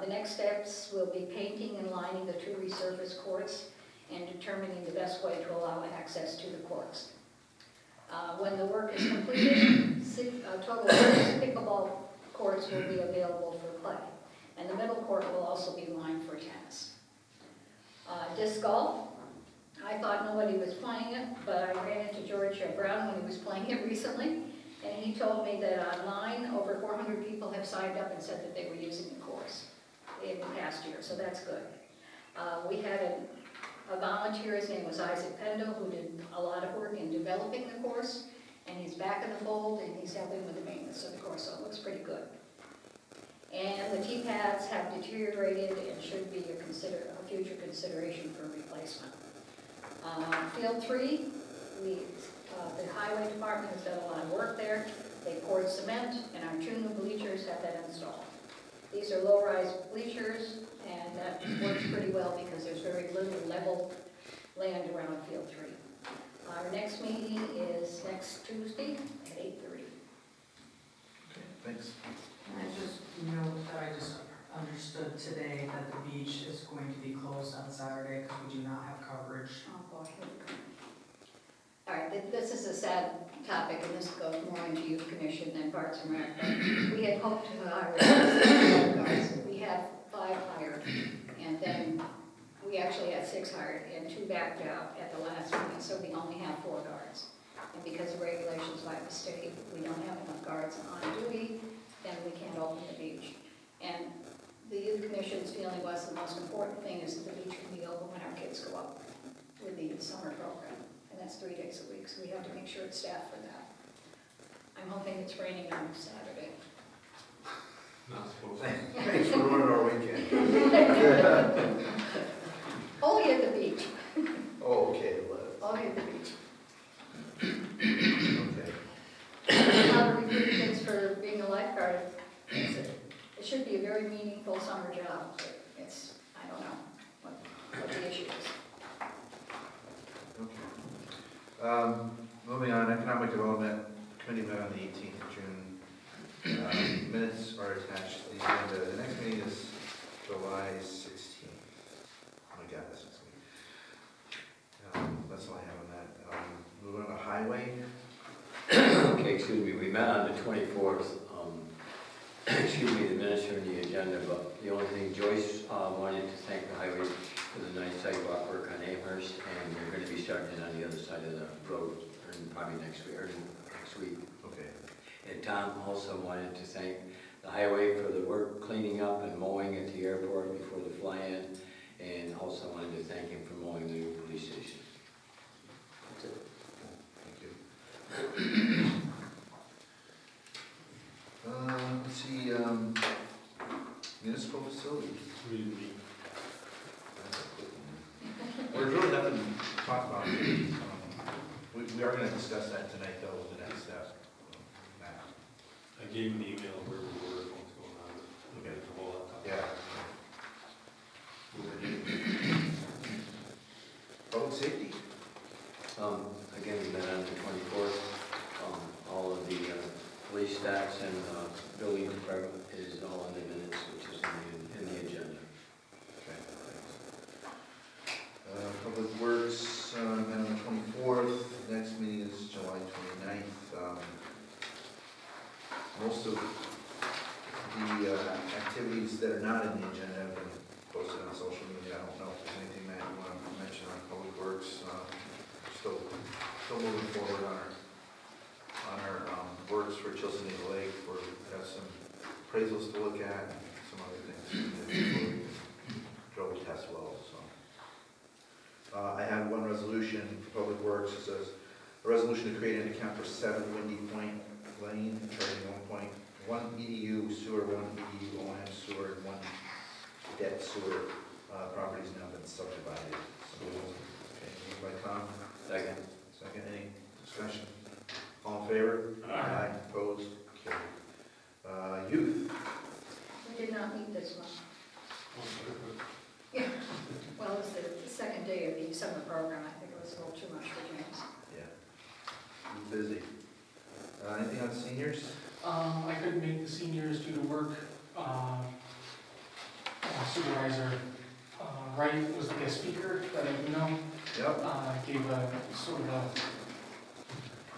The next steps will be painting and lining the 2 resurfaced courts and determining the best way to allow access to the courts. When the work is completed, a total of 6 pickleball courts will be available for play. And the middle court will also be lined for tennis. Disc golf. I thought nobody was playing it, but I ran into George Brown when he was playing it recently, and he told me that online over 400 people have signed up and said that they were using the course in the past year, so that's good. We had a volunteer, his name was Isaac Pendle, who did a lot of work in developing the course, and he's back in the fold, and he's helping with the maintenance of the course, so it looks pretty good. And the tee pads have deteriorated and should be a future consideration for replacement. Field 3, the highway department has done a lot of work there. They poured cement, and our 2 new bleachers have been installed. These are low-rise bleachers, and that works pretty well because there's very little level land around Field 3. Our next meeting is next Tuesday at 8:30. Okay, thanks. Can I just note that I just understood today that the beach is going to be closed on Saturday because we do not have coverage. Oh, boy, here we go. All right, this is a sad topic, and this goes more into Youth Commission than Parks and Rec. But we had hoped to hire 6 lifeguards. We have 5 hired, and then we actually had 6 hired, and 2 backed out at the last meeting, so we only have 4 guards. And because of regulations by the state, we don't have enough guards on duty, then we can't open the beach. And the Youth Commission's feeling was the most important thing is that the beach can be open when our kids go up with the summer program. And that's 3 days a week, so we have to make sure it's staffed for that. I'm hoping it's raining on Saturday. Not supposed to. Thanks for ruining our weekend. Only at the beach, Oh, okay, only at the beach. okay. How to recruit kids for being a lifeguard, it should be a very meaningful summer job, but it's, I don't know what the issue is. Okay. Moving on, Economic Development Committee met on the 18th of June. Minutes are attached to the agenda. The next meeting is July 16th. Oh my God, that's next week. That's all I have on that. Moving on to Highway. Okay, excuse me, we met on the 24th. Excuse me, the minutes are in the agenda, but the only thing, Joyce wanted to thank the highway for the nice sidewalk work on Amherst, and they're going to be starting on the other side of the road, probably next week. Okay. And Tom also wanted to thank the highway for the work cleaning up and mowing at the airport before the fly-in, and also wanted to thank him for mowing the new police station. That's it. Thank you. Let's see, municipal facilities. We didn't meet. There's really nothing to talk about. We are going to discuss that tonight, though, with the next step. Matt. I gave him the email where we were, what's going on. Okay, the whole lot. Yeah. Public safety? Again, we met on the 24th. All of the police stats and building department is all in the minutes, which is in the agenda. Okay, thanks. Public Works, met on the 24th. Next meeting is July 29th. Most of the activities that are not in the agenda have been posted on social media. I don't know if there's anything that you want to mention on Public Works. Still moving forward on our works for Chilson Lake. We have some appraisals to look at, and some other things before we drill the test wells. So, I have one resolution for Public Works. It says a resolution to create an account for 7 Windy Point Lane, charging 1.1 EDU sewer, 1 EDU OM sewer, and 1 debt sewer. Property's now been subdivided. So, okay, moved by Tom. Second. Second, any discussion? All in favor? Aye. Opposed? Carried. Youth. We did not meet this one. Yeah, well, it's the second day of the summer program. I think it was a little too much for James. Yeah. He's busy. Anything on seniors? I couldn't make the seniors due to work. Supervisor Wright was the guest speaker that I do know. Yep. Gave a sort of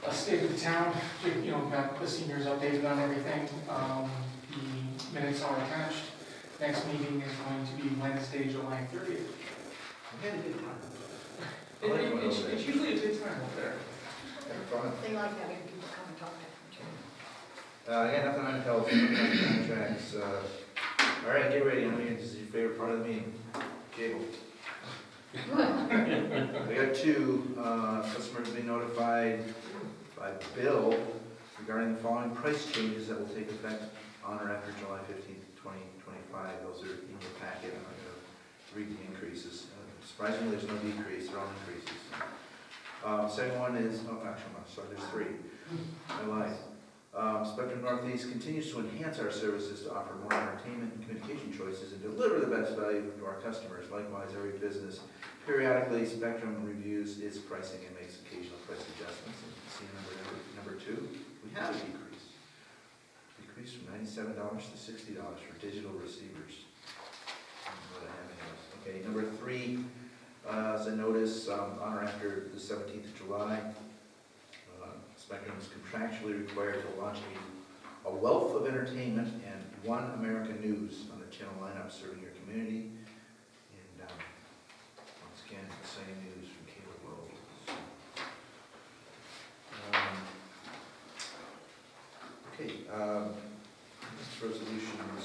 a state of the town, got the seniors updated on everything. The minutes are attached. Next meeting is going to be Wednesday, July 30th. We had a good time. It's usually a good time up there. Have fun. They like having people come and talk to them too. I got nothing on health, nothing on contracts. All right, get ready. I know this is your favorite part of the meeting. Cable. We got 2 customers being notified by bill regarding the following price changes that will take effect on or after July 15th, 2025. Those are in your packet. I'm not going to read the increases. Surprisingly, there's no decrease. They're all increases. Second one is, actually, I'm sorry, there's 3. I lied. Spectrum Northeast continues to enhance our services to offer more entertainment and communication choices and deliver the best value to our customers. Likewise, every business periodically Spectrum reviews its pricing and makes occasional price adjustments. And you can see number 2, we have a decrease from $97 to $60 for digital receivers. I don't know what I have in those. Okay, number 3, as a notice, on or after the 17th of July, Spectrum is contractually required to launch a wealth of entertainment and One American News on the channel lineup serving your community. And once again, exciting news from Cable World. Next resolutions.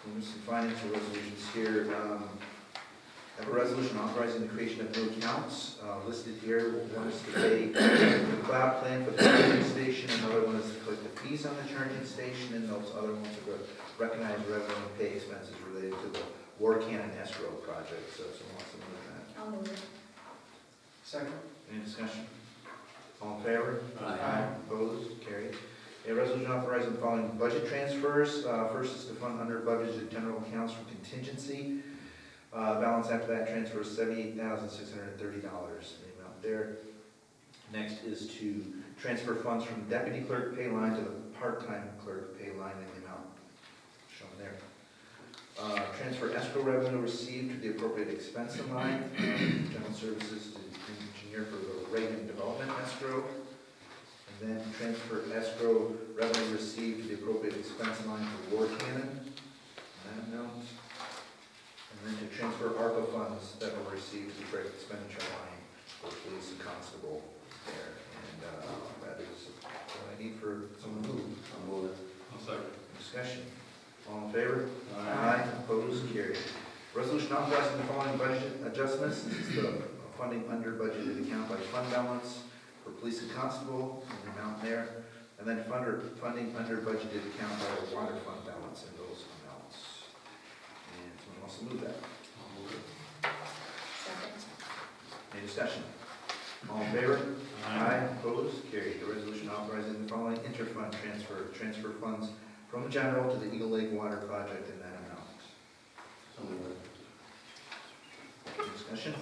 There's some financial resolutions here. I have a resolution authorizing the creation of new accounts listed here. One is to pay the cloud plan for the charging station, another one is to collect the fees on the charging station, and those other ones are to recognize revenue and pay expenses related to the War Cannon escrow project. So someone wants to move that. I'll move it. Second. Any discussion? All in favor? Aye. Opposed? Carried. A resolution authorizing the following budget transfers. First is to fund under budgeted general accounts for contingency. Balance after that transfer is $78,630, the amount there. Next is to transfer funds from the deputy clerk pay line to the part-time clerk pay line in the amount shown there. Transfer escrow revenue received to the appropriate expense line, general services to engineer for the rate and development escrow. And then transfer escrow revenue received to the appropriate expense line for War Cannon, that amount. And then to transfer ARPA funds that were received to the correct expenditure line for police and constable there. And that is what I need for someone to move. I'll move it. I'll second. Discussion. All in favor? Aye. Opposed? Carried. Resolution authorizing the following budget adjustments. This is the funding under budgeted account by fund balance for police and constable, and the amount there. And then funding under budgeted account by the water fund balance and those amounts. And someone wants to move that. I'll move it. Second. Any discussion? All in favor? Opposed? Carried. The resolution authorizing the following interfund transfer funds from general to the Eagle Lake Water Project in that amount. So move it. Any discussion?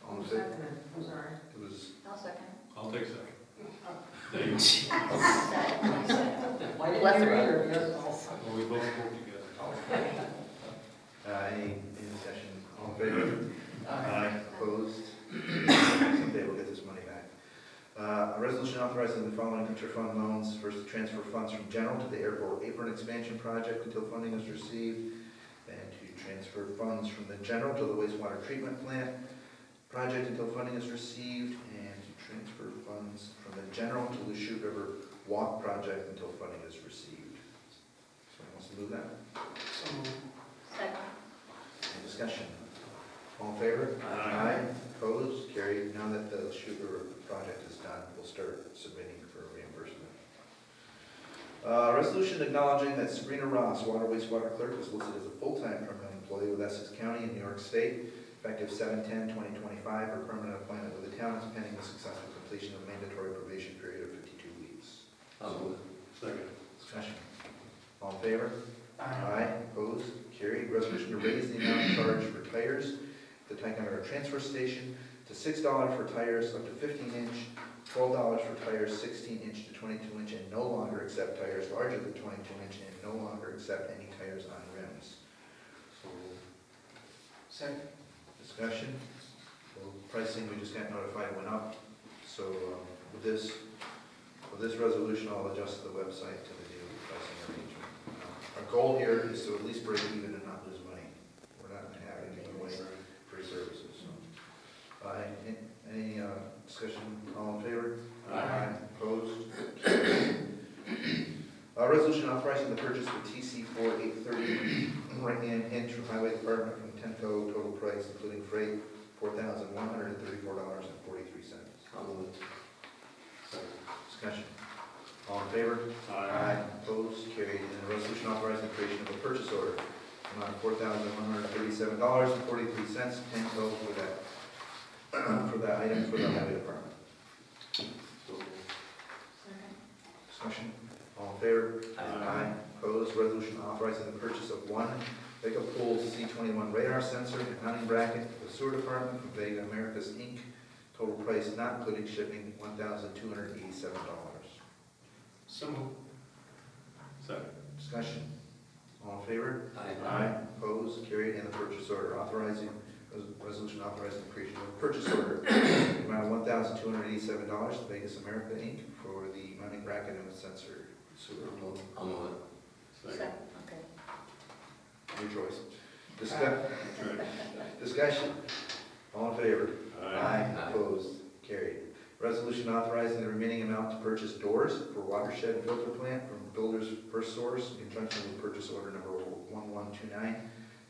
All in Who favor? seconded? I'm sorry. It was, I'll second. I'll take second. Why didn't Left you or right? read it? Yes, also. Well, we both spoke together. any discussion? All in favor? Opposed? Someday we'll get this money back. A resolution authorizing the following interfund loans. First, to transfer funds from general to the airport apron expansion project until funding is received. Then to transfer funds from the general to the wastewater treatment plant project until funding is received. And to transfer funds from the general to the Chute River Walk project until funding is received. Someone wants to move that? So moved. Second. Any discussion? All in favor? Opposed? Carried. Now that the Chute River project is done, we'll start submitting for reimbursement. Resolution acknowledging that Sabrina Ross, water wastewater clerk, is listed as a full-time permanent employee with Essex County in New York State, effective 7/10/2025. Her permanent appointment with the town is pending the successful completion of mandatory probation period of 52 weeks. I'll move it. Second. Discussion. All in favor? Opposed? Carried. Resolution to raise the amount charged for tires at the Ticonderoga transfer station to $6 for tires up to 15-inch, $12 for tires 16-inch to 22-inch, and no longer accept tires larger than 22-inch, and no longer accept any tires on rims. So, Second. discussion. Well, pricing, we just got notified went up. So with this resolution, I'll adjust the website to the new pricing arrangement. Our goal here is to at least break even and not lose money. We're not going to have any away free services. So, any discussion? All in favor? Opposed? Resolution authorizing the purchase of TC4 830 right-hand hinge from Highway Department from Tenco, total price including freight $4,134.43. I'll move it. Second. Discussion. All in favor? Opposed? Carried. And a resolution authorizing the creation of a purchase order amount of $4,137.43, Tenco for that item for the Highway Department. So, Second. authorizing the purchase of one Vega Pool C21 radar sensor and mounting bracket for the sewer department from Vega Americas Inc. Total price not including shipping, $1,287. So moved. Second. Discussion. All in favor? Aye. Opposed, carried, and the purchase order authorizing, resolution authorizing the creation of a purchase order, in the amount of $1,287 to Vegas America Inc. for the mounting bracket and the sensor sewer. I'll move it. Second. Okay. Your choice. Discussion. All in favor? Aye. Opposed, carried. Resolution authorizing the remaining amount to purchase doors for watershed and filter plant from Builders First Source in conjunction with purchase order number 1129.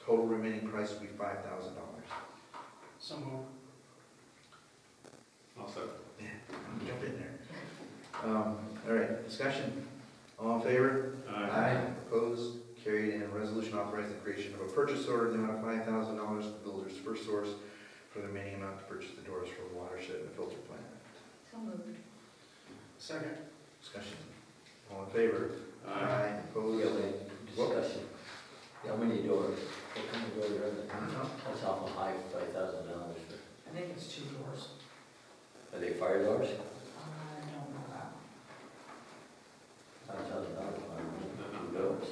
Total remaining price will be $5,000. So moved. I'll second. Jump in there. All right, discussion. All in favor? Opposed, carried, and a resolution authorizing the creation of a purchase order in the amount of $5,000 to Builders First Source for the remaining amount to purchase the doors for the watershed and the filter plant. So moved. Second. Discussion. All in favor? Opposed? Yeah, wait, discussion. How many doors? What kind of doors are they? I don't know. That's awful high for $5,000. I think it's 2 doors. Are they fire doors? I don't know that. $5,000 for doors.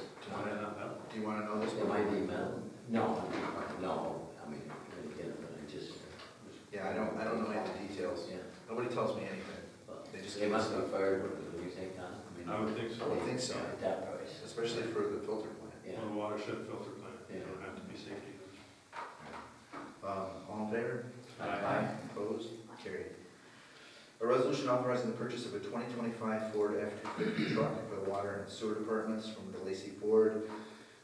Do you want to know this? They might be metal. No, I mean, I just, Yeah, I don't know any of the details. yeah. Nobody tells me anything. They just They give us, must be fire doors, do you think, Don? I would think so. I would think so, At that price. especially for the filter plant. Yeah. On a watershed filter plant, you Yeah. don't have to be safety. All in favor? Aye. Opposed? Carried. A resolution authorizing the purchase of a 2025 Ford F-250 truck for the water and sewer departments from DeLacy Ford.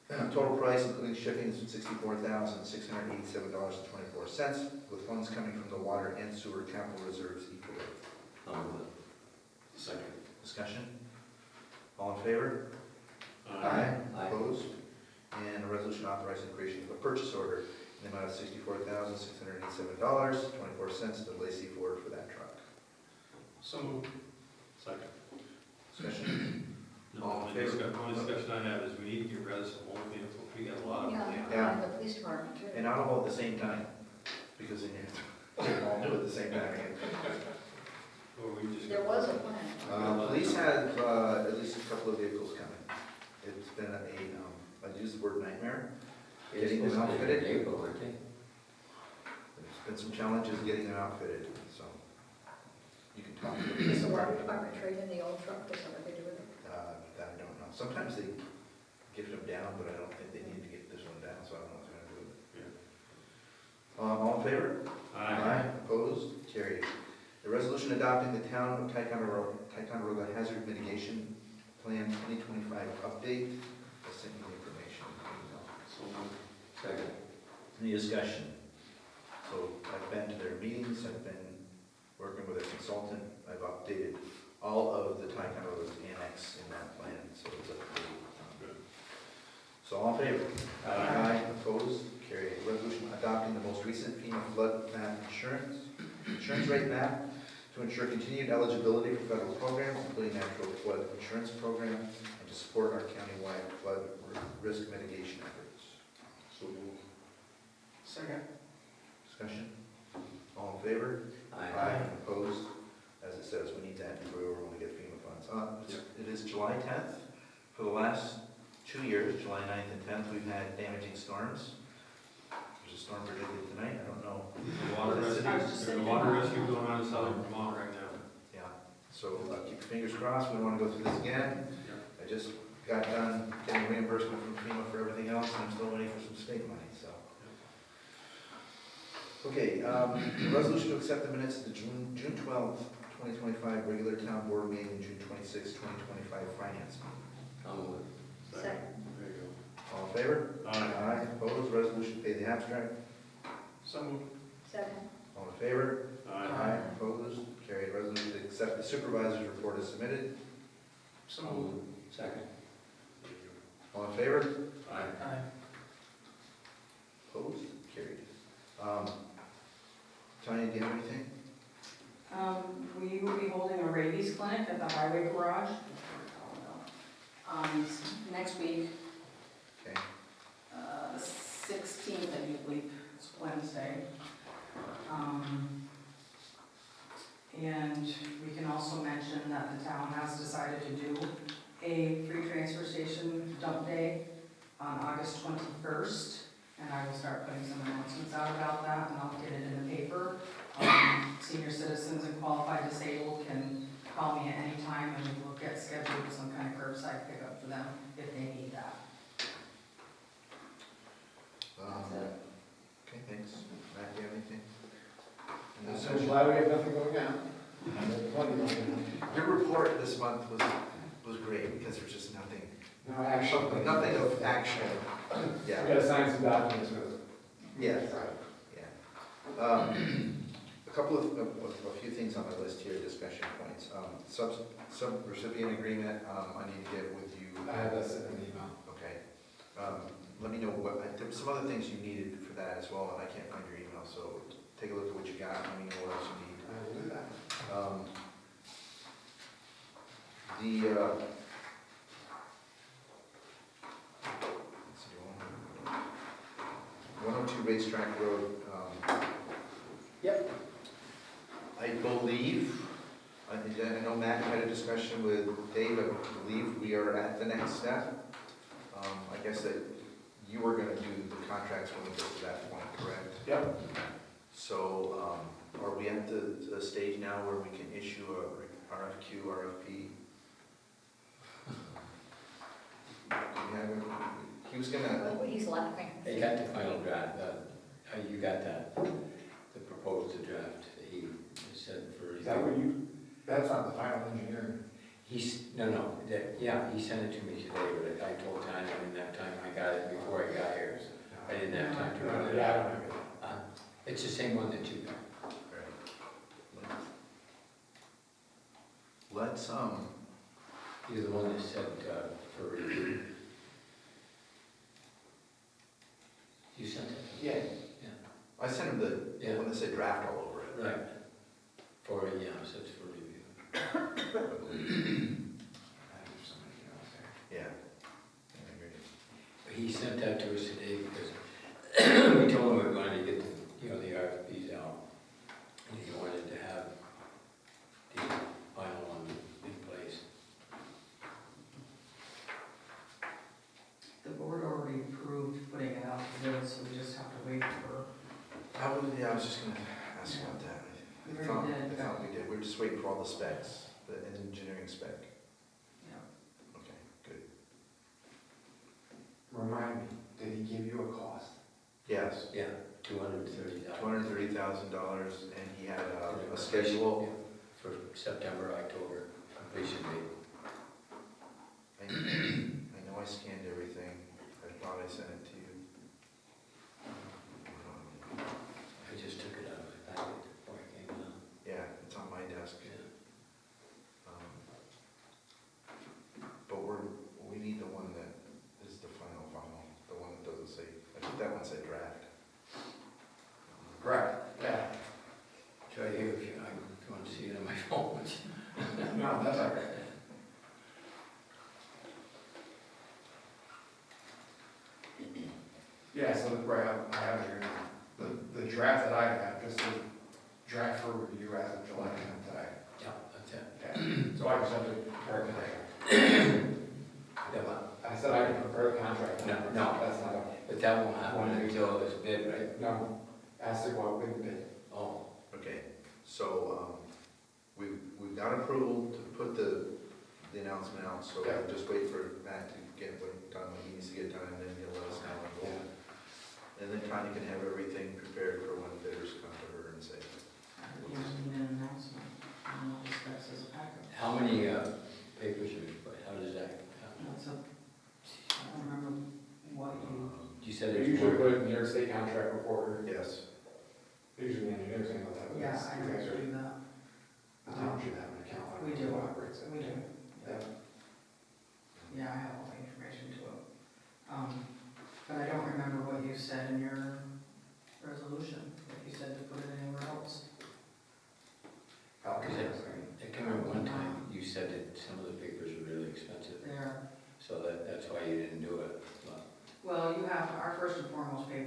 Total price, including shipping, is $64,687.24, with funds coming from the water and sewer capital reserves equally. I'll move it. Second. Discussion? All in favor? Aye. Opposed? And a resolution authorizing the creation of a purchase order in the amount of $64,687.24 to Lacey Ford for that truck. So moved. Second. Discussion? All in The favor? only discussion I have is we need to get rid of some old vehicles. We got a lot of them. Yeah. And the police department too. And not all at the same time, because then you all do it at the same time. Or we just. There was a plan. Police have at least a couple of vehicles coming. It's been I'd use the word nightmare. Getting them outfitted. April, I think. There's been some challenges getting them outfitted, so you can talk to the Does police the water department. department trade in the old truck, is that what they do with it? That I don't know. Sometimes they gift them down, but I don't think they need to get this one down, so I don't know what they're gonna do with it. All in favor? Opposed? Carried. A resolution adopting the Town of Ticonderoga Hazard Mitigation Plan 2025 update. I'll send you the information. So moved. Second. Any discussion? So I've been to their meetings, I've been working with a consultant, I've updated all of the Ticonderoga's annex in that plan, so it's up to date. Good. So all in favor? Opposed? Carried. Resolution adopting the most recent FEMA flood map insurance rate map to ensure continued eligibility for federal programs, including natural flood insurance program, and to support our countywide flood risk mitigation efforts. So moved. Second. Discussion? All in favor? Opposed? As it says, we need that if we were going to get FEMA funds. It is July 10th. For the last 2 years, July 9th and 10th, we've had damaging storms. There's a storm predicted tonight, I don't know. There's a water rescue going on in southern Vermont right now. Yeah, so keep your fingers crossed, we don't want to go through this again. I just got done getting reimbursement from FEMA for everything else, and I'm still waiting for some state money, so. Okay, resolution to accept the minutes of the June 12th, 2025 regular town board meeting and June 26th, 2025 finance meeting. I'll move it. Second. There you go. All in favor? Aye. Opposed, resolution to pay the abstract. So moved. Second. All in favor? Aye. Opposed, carried. Resolution to accept the supervisor's report as submitted. So I'll moved. move it. Second. There you All in favor? go. Aye. Aye. Opposed, carried. Tanya, do you have anything? We will be holding a rabies clinic at the highway garage next week. 16th, I do believe, it's Wednesday. And we can also mention that the town has decided to do a free transfer station dump day on August 21st. And I will start putting some announcements out about that, and I'll get it in the paper. Senior citizens and qualified disabled can call me at any time, and we'll get scheduled some kind of curbside pickup for them if they need that. Okay, thanks. Matt, do you have anything? I'm so glad we have nothing going on. Your report this month was great because there's just nothing, No action. nothing of action. We Yeah, gotta sign some documents with. yeah, yeah. A couple of, a few things on my list here, discussion points. Sub-recipient agreement, I need to get with you. I have that sent in an email. Okay. Let me know what, there were some other things you needed for that as well, and I can't find your email, so take a look at what you got, let me know what else you need. I will do that. Let's see, 102 Racetrack Road. Yep. I believe, I know Matt had a discussion with Dave, I believe we are at the next step. I guess that you were gonna do the contracts when we get to that point, correct? Yep. So, are we at the stage now where we can issue a RFQ, RFP? Do we have he was gonna, Oh, he's laughing. They got the final draft, you got that, the proposed draft, he said for. Is that what you, that's not the final engineering. Yeah, he sent it to me today, but I told Tanya, I didn't have time, I got it before I got here, so I didn't have time to run it. Yeah, I don't have it. It's the same one that you got. let's, You're the one that said, for review. You sent it? Yeah. I sent him the one that said draft all over it. Right. For, yeah, it says for review. Yeah. He sent that to us today because we told him we wanted to get the RFPs out. And he wanted to have the final one in place. The board already approved putting it out to bid, so we just have to wait for. I was just gonna ask about that. We I thought already did. we did, we're just waiting for all the specs, the engineering spec. Yeah. Okay, good. Remind me, did he give you a cost? Yes, Yeah, $230,000. $230,000, and he had a schedule. For September, October, completion date. I know I scanned everything, I thought I sent it to you. I just took it out of my packet before I came down. Yeah, it's on my desk. Yeah. But we need the one that is the final, the one that doesn't say, I think that one said draft. Correct. Yeah. It's right here if you want to see it on my phone. No, that's all right. Yeah, so right, I have here, the draft that I have, just the draft for review as of July 10th today. Yeah, that's it. Yeah. So I can send it right today. Yeah, but I said I can prepare the contract. No. That's not, But that won't happen until it's bid, right? no, has to go out with the bid. Oh, Okay, so, we've got approval to put the announcement out, so Yeah. we'll just wait for Matt to get what he needs to get done, and then he'll let us know. And we'll- And then Tanya can have everything prepared for when bidders come to her and say, You need an announcement, and I'll discuss as a packet. how many papers are you put? How does that happen? That's a, I don't remember what You said They there's usually more. put it in the New York State contract reporter. yes. Usually the engineers handle that. but yeah, that's- I you know guys to are- do that. The town should have an account. on We it, do. who operates it. We do. Yeah. Yeah, I have all the information to it. But I don't remember what you said in your resolution, if you said to put it anywhere else. Falcon, Is it- yes, I can remember one time you said that some of the papers are really expensive, There, so that's why you didn't do it. But well, you have, our first and foremost paper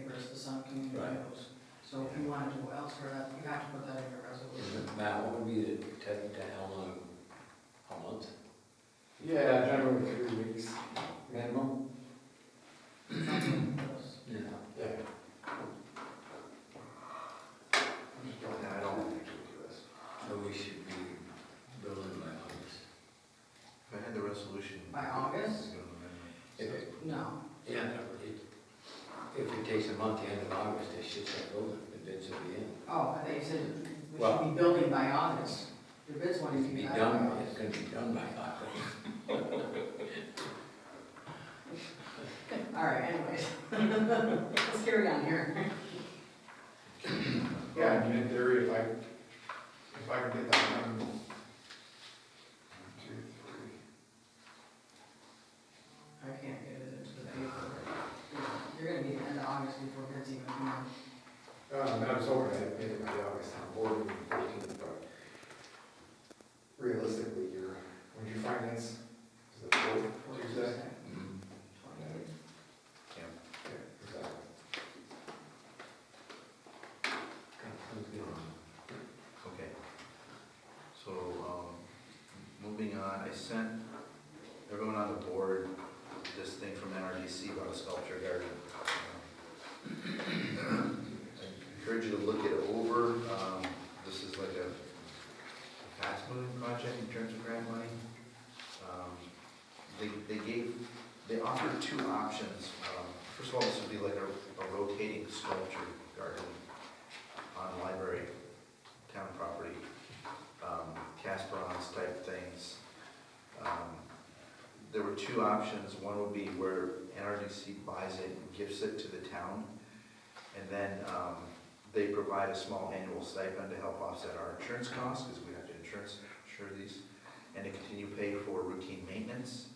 Matt, what would be the, how long, a month? Yeah, generally 3 weeks minimum. Yeah. Yeah. I'm just going, I don't actually do this. So we should be building by August. If I had the resolution. By August? If it, No. yeah, if it takes a month, the end of August, they should start building, the bids will be in. Oh, I thought you said we Well- should be building by August. Your bids won't even Be be back done, by it's August. gonna be done by August. All right, anyways. Let's carry on here. Yeah, I mean, in theory, if I can get that done. 1, 2, 3. I can't get it into the paper. You're gonna be at the end of August before bids even come in. I was hoping I had made it by the August town board meeting 14th, but realistically, when you finance, is it 4th Tuesday? Mhm. 28th. Yeah, exactly. Okay. So, moving on, I sent everyone on the board this thing from NRDC about a sculpture garden. I encourage you to look it over. This is like a fast-moving project in terms of grant money. They offered 2 options. First of all, this would be like a rotating sculpture garden on library, town property, cast bronze type things. There were 2 options. One would be where NRDC buys it and gifts it to the town, and then they provide a small annual stipend to help offset our insurance costs, because we have to insure these, and to continue pay for routine maintenance.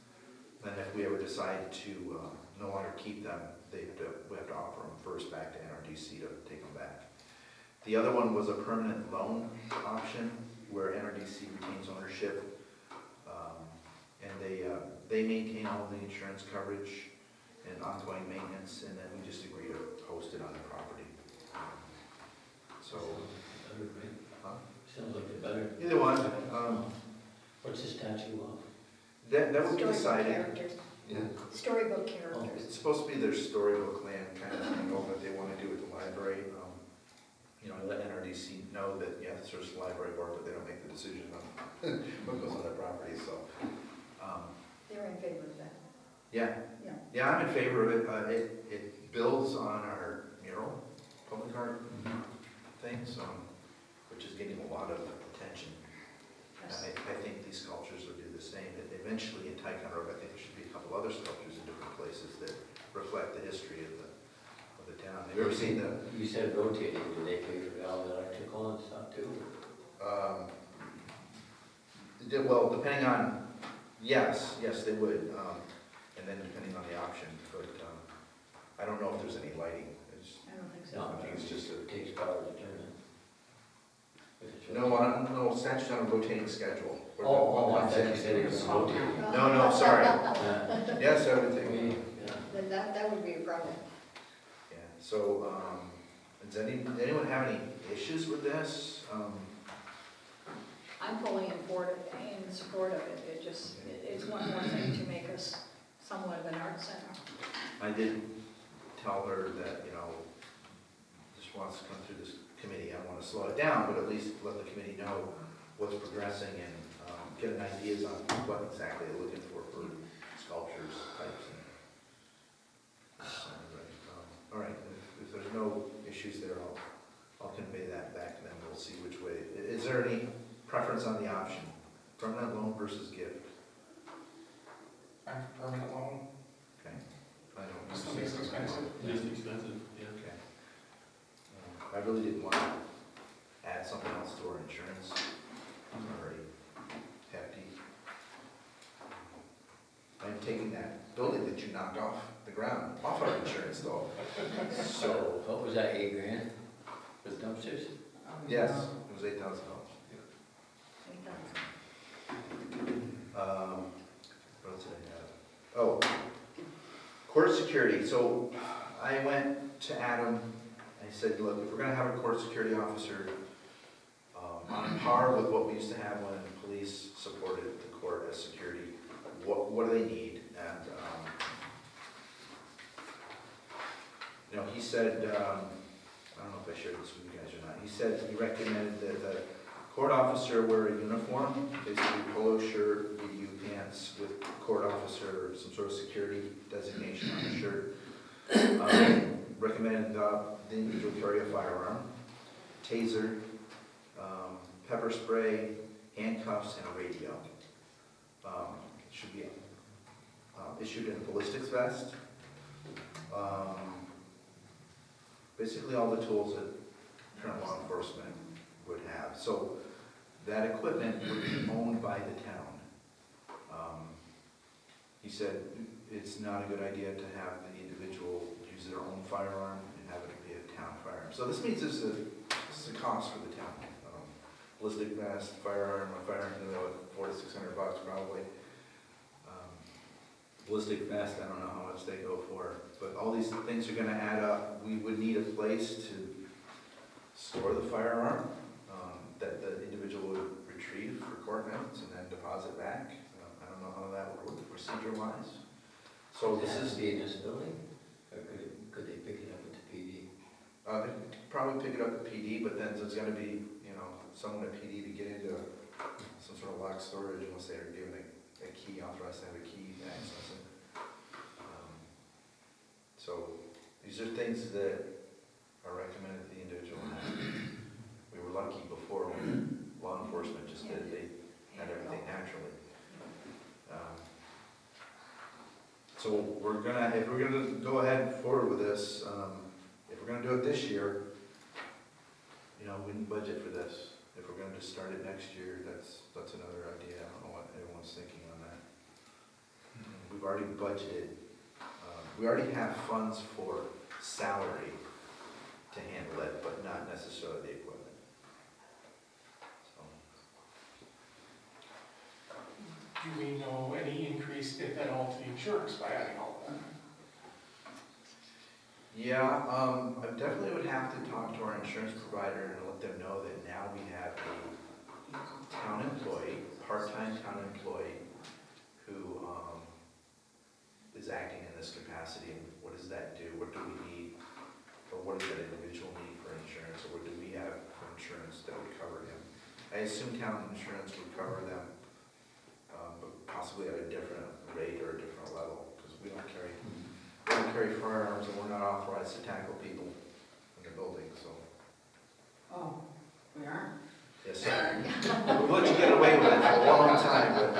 Then if we ever decide to no longer keep them, we have to offer them first back to NRDC to take them back. The other one was a permanent loan option where NRDC retains ownership, and they maintain all the insurance coverage and ongoing maintenance, and then we just agree to host it on the property. So, Better, right? huh? Sounds like the better. Either one, What's the statue of? that would be Storybook decided. characters. Yeah. Storybook characters. It's supposed to be their storybook land kind of thing, what they want to do with the library. I let NRDC know that, yeah, it's just the library board, but they don't make the decision on what goes on their property, so. They're in favor of that. Yeah. Yeah. Yeah, I'm in favor of it. It builds on our mural, public art things, which is getting a lot of attention. Yes. I think these sculptures will do the same. Eventually in Ticonderoga, I think there should be a couple other sculptures in different places that reflect the history of the town. Have you ever seen the? You said rotating, do they pay for all the electrical and stuff too? Well, depending on, yes, they would, and then depending on the option, but I don't know if there's any lighting. I don't think so. No, I think it's just it takes power to turn it. If it's No, statue's on a rotating schedule. Oh, I thought you said it was rotating. No, sorry. Yeah. Yes, everything. Yeah. Then that would be a problem. Yeah, so, does anyone have any issues with this? I'm fully in support of it. It's one more thing to make us somewhat of an art center. I did tell her that, just wants to come through this committee, I want to slow it down, but at least let the committee know what's progressing and get an ideas on what exactly they're looking for sculptures, types, and all right, if there's no issues there, I'll convey that back to them, we'll see which way. Is there any preference on the option, permanent loan versus gift? I'm for permanent loan, Okay. I don't. it's the least expensive. Least expensive, yeah. Okay. I really didn't want to add something else to our insurance. I'm already hefty. I'm taking that building that you knocked off the ground, off our insurance though. So, What was that, $8,000 for the dumpsters? yes, it was $8,000. What else did I have? Oh, court security. So I went to Adam, I said, look, if we're gonna have a court security officer, par with what we used to have when police supported the court as security. What do they need? And, you know, he said, I don't know if I shared this with you guys or not, he said he recommended that the court officer wear a uniform, basically polo shirt, BDU pants with court officer, some sort of security designation on the shirt. Recommended the individual carry a firearm, taser, pepper spray, handcuffs, and a radio. It should be issued in a ballistics vest. Basically all the tools that current law enforcement would have. So that equipment would be owned by the town. He said it's not a good idea to have the individual use their own firearm and have it be a town firearm. So this means this is a cost for the town. Ballistic vest, firearm, a firearm, you know, $400 to $600 probably. Ballistic vest, I don't know how much they go for, but all these things are going to add up. We would need a place to store the firearm that the individual would retrieve for court notes and then deposit back. I don't know how that would work procedure-wise. So this is be in this building, or could they pick it up at the PD? they could probably pick it up at PD, but then there's going to be, you know, someone at PD to get into some sort of locked storage unless they are given a key, authorized to have a key to access it. So these are things that are recommended the individual have. We were lucky before when law enforcement just did it, they had everything naturally. So if we're gonna go ahead forward with this, if we're gonna do it this year, you know, we didn't budget for this. If we're gonna just start it next year, that's another idea. I don't know what everyone's thinking on that. We've already budgeted. We already have funds for salary to handle it, but not necessarily the equipment. So, Do we know any increase, if at all, to the insurance by adding all of that? yeah, I definitely would have to talk to our insurance provider and let them know that now we have a town employee, part-time town employee, who is acting in this capacity, and what does that do? What do we need, or what does that individual need for insurance, or what do we have for insurance that would cover him? I assume town insurance would cover them, but possibly at a different rate or a different level, because we don't carry firearms and we're not authorized to tackle people in the building, so. Oh, we aren't? Yes, sir. We've let you get away with it for a long time, but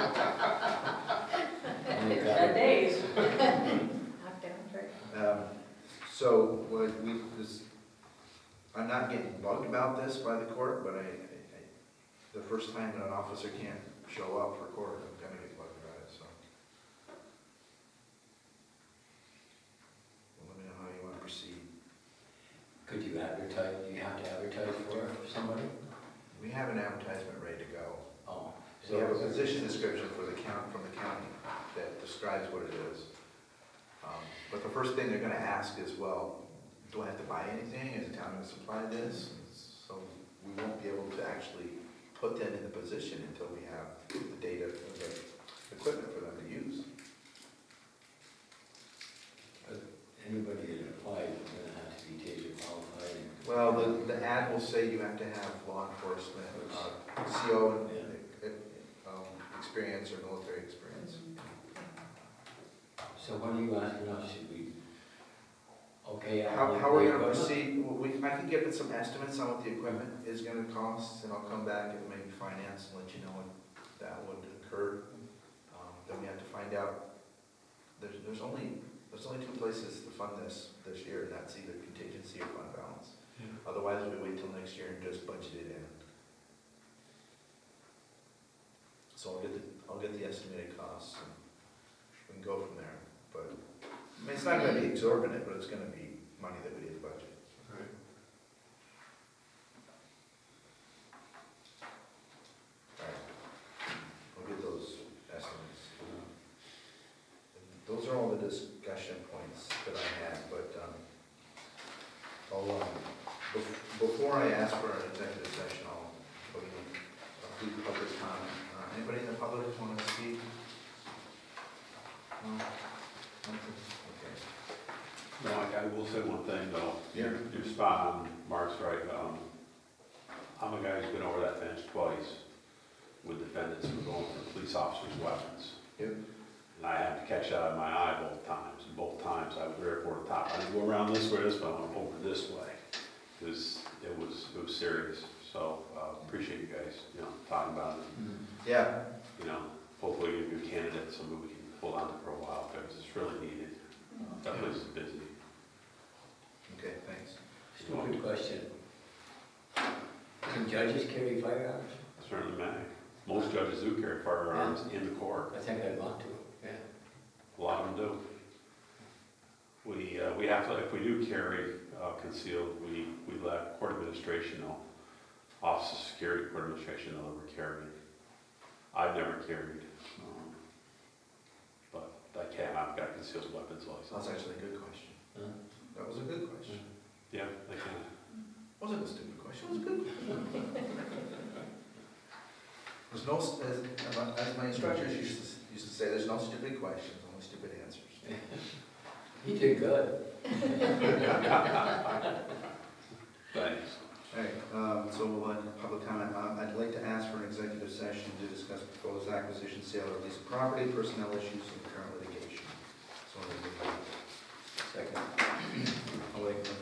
Bad days. so I'm not getting bugged about this by the court, but the first time that an officer can't show up for court, I'm gonna get bugged about it, so. Well, let me know how you want to proceed. Could you advertise, do you have to advertise for somebody? We have an advertisement ready to go. Oh. So we have a position description from the county that describes what it is. But the first thing they're gonna ask is, well, do I have to buy anything? Is the town gonna supply this? So we won't be able to actually put them in the position until we have the data, the equipment for them to use. Anybody that applies is gonna have to be TASER qualified. Well, the ad will say you have to have law enforcement, CO experience or military experience. So what are you asking us, should we, okay? How we're gonna proceed, I can give it some estimates on what the equipment is gonna cost, and I'll come back and maybe finance and let you know what that would incur. Then we have to find out, there's only two places to fund this year, and that's either contingency or fund balance. Yeah. Otherwise, we wait till next year and just budget it in. So I'll get the estimated costs, and we can go from there. But, I mean, it's not gonna be exorbitant, but it's gonna be money that we didn't budget. Right. Alright, we'll get those estimates. Those are all the discussion points that I had, but, before I ask for an executive session, I'll public want to speak? No? Nothing? Okay. No, I will say one thing though. Yeah. You're spot on, Mark's right. I'm a guy who's been over that fence twice with defendants who are going for police officers' weapons. Yep. And I had to catch out of my eye both times, and both times I was very over the top. I didn't go around this way, I went over this way, because it was serious. So, appreciate you guys, talking about it. Yeah. Hopefully get a good candidate, somebody we can hold on to for a while, because it's really needed. That place is busy. Okay, thanks. Stupid question. Can judges carry firearms? Certainly may. Most judges do carry firearms in the court. I think I'd want to, yeah. A lot of them do. We have to, if we do carry concealed, we let court administration know, Office of Security Court Administration know that we're carrying. I've never carried, but I can. I've got concealed weapons license. That's actually a good question. Huh? That was a good question. Yeah, I can. Wasn't a stupid question, it was a good. There's no, as my instructors used to say, there's no stupid questions, only stupid answers. He did good. Thanks. All right, so we'll end public comment. I'd like to ask for an executive session to discuss proposed acquisition, sale, or lease of property, personnel issues, and current litigation. So Second. I'll wait for,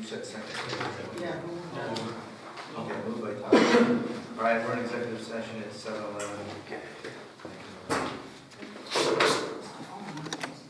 you said second? Yeah. Okay, moved by Todd. All right, we're in executive session at 7:11.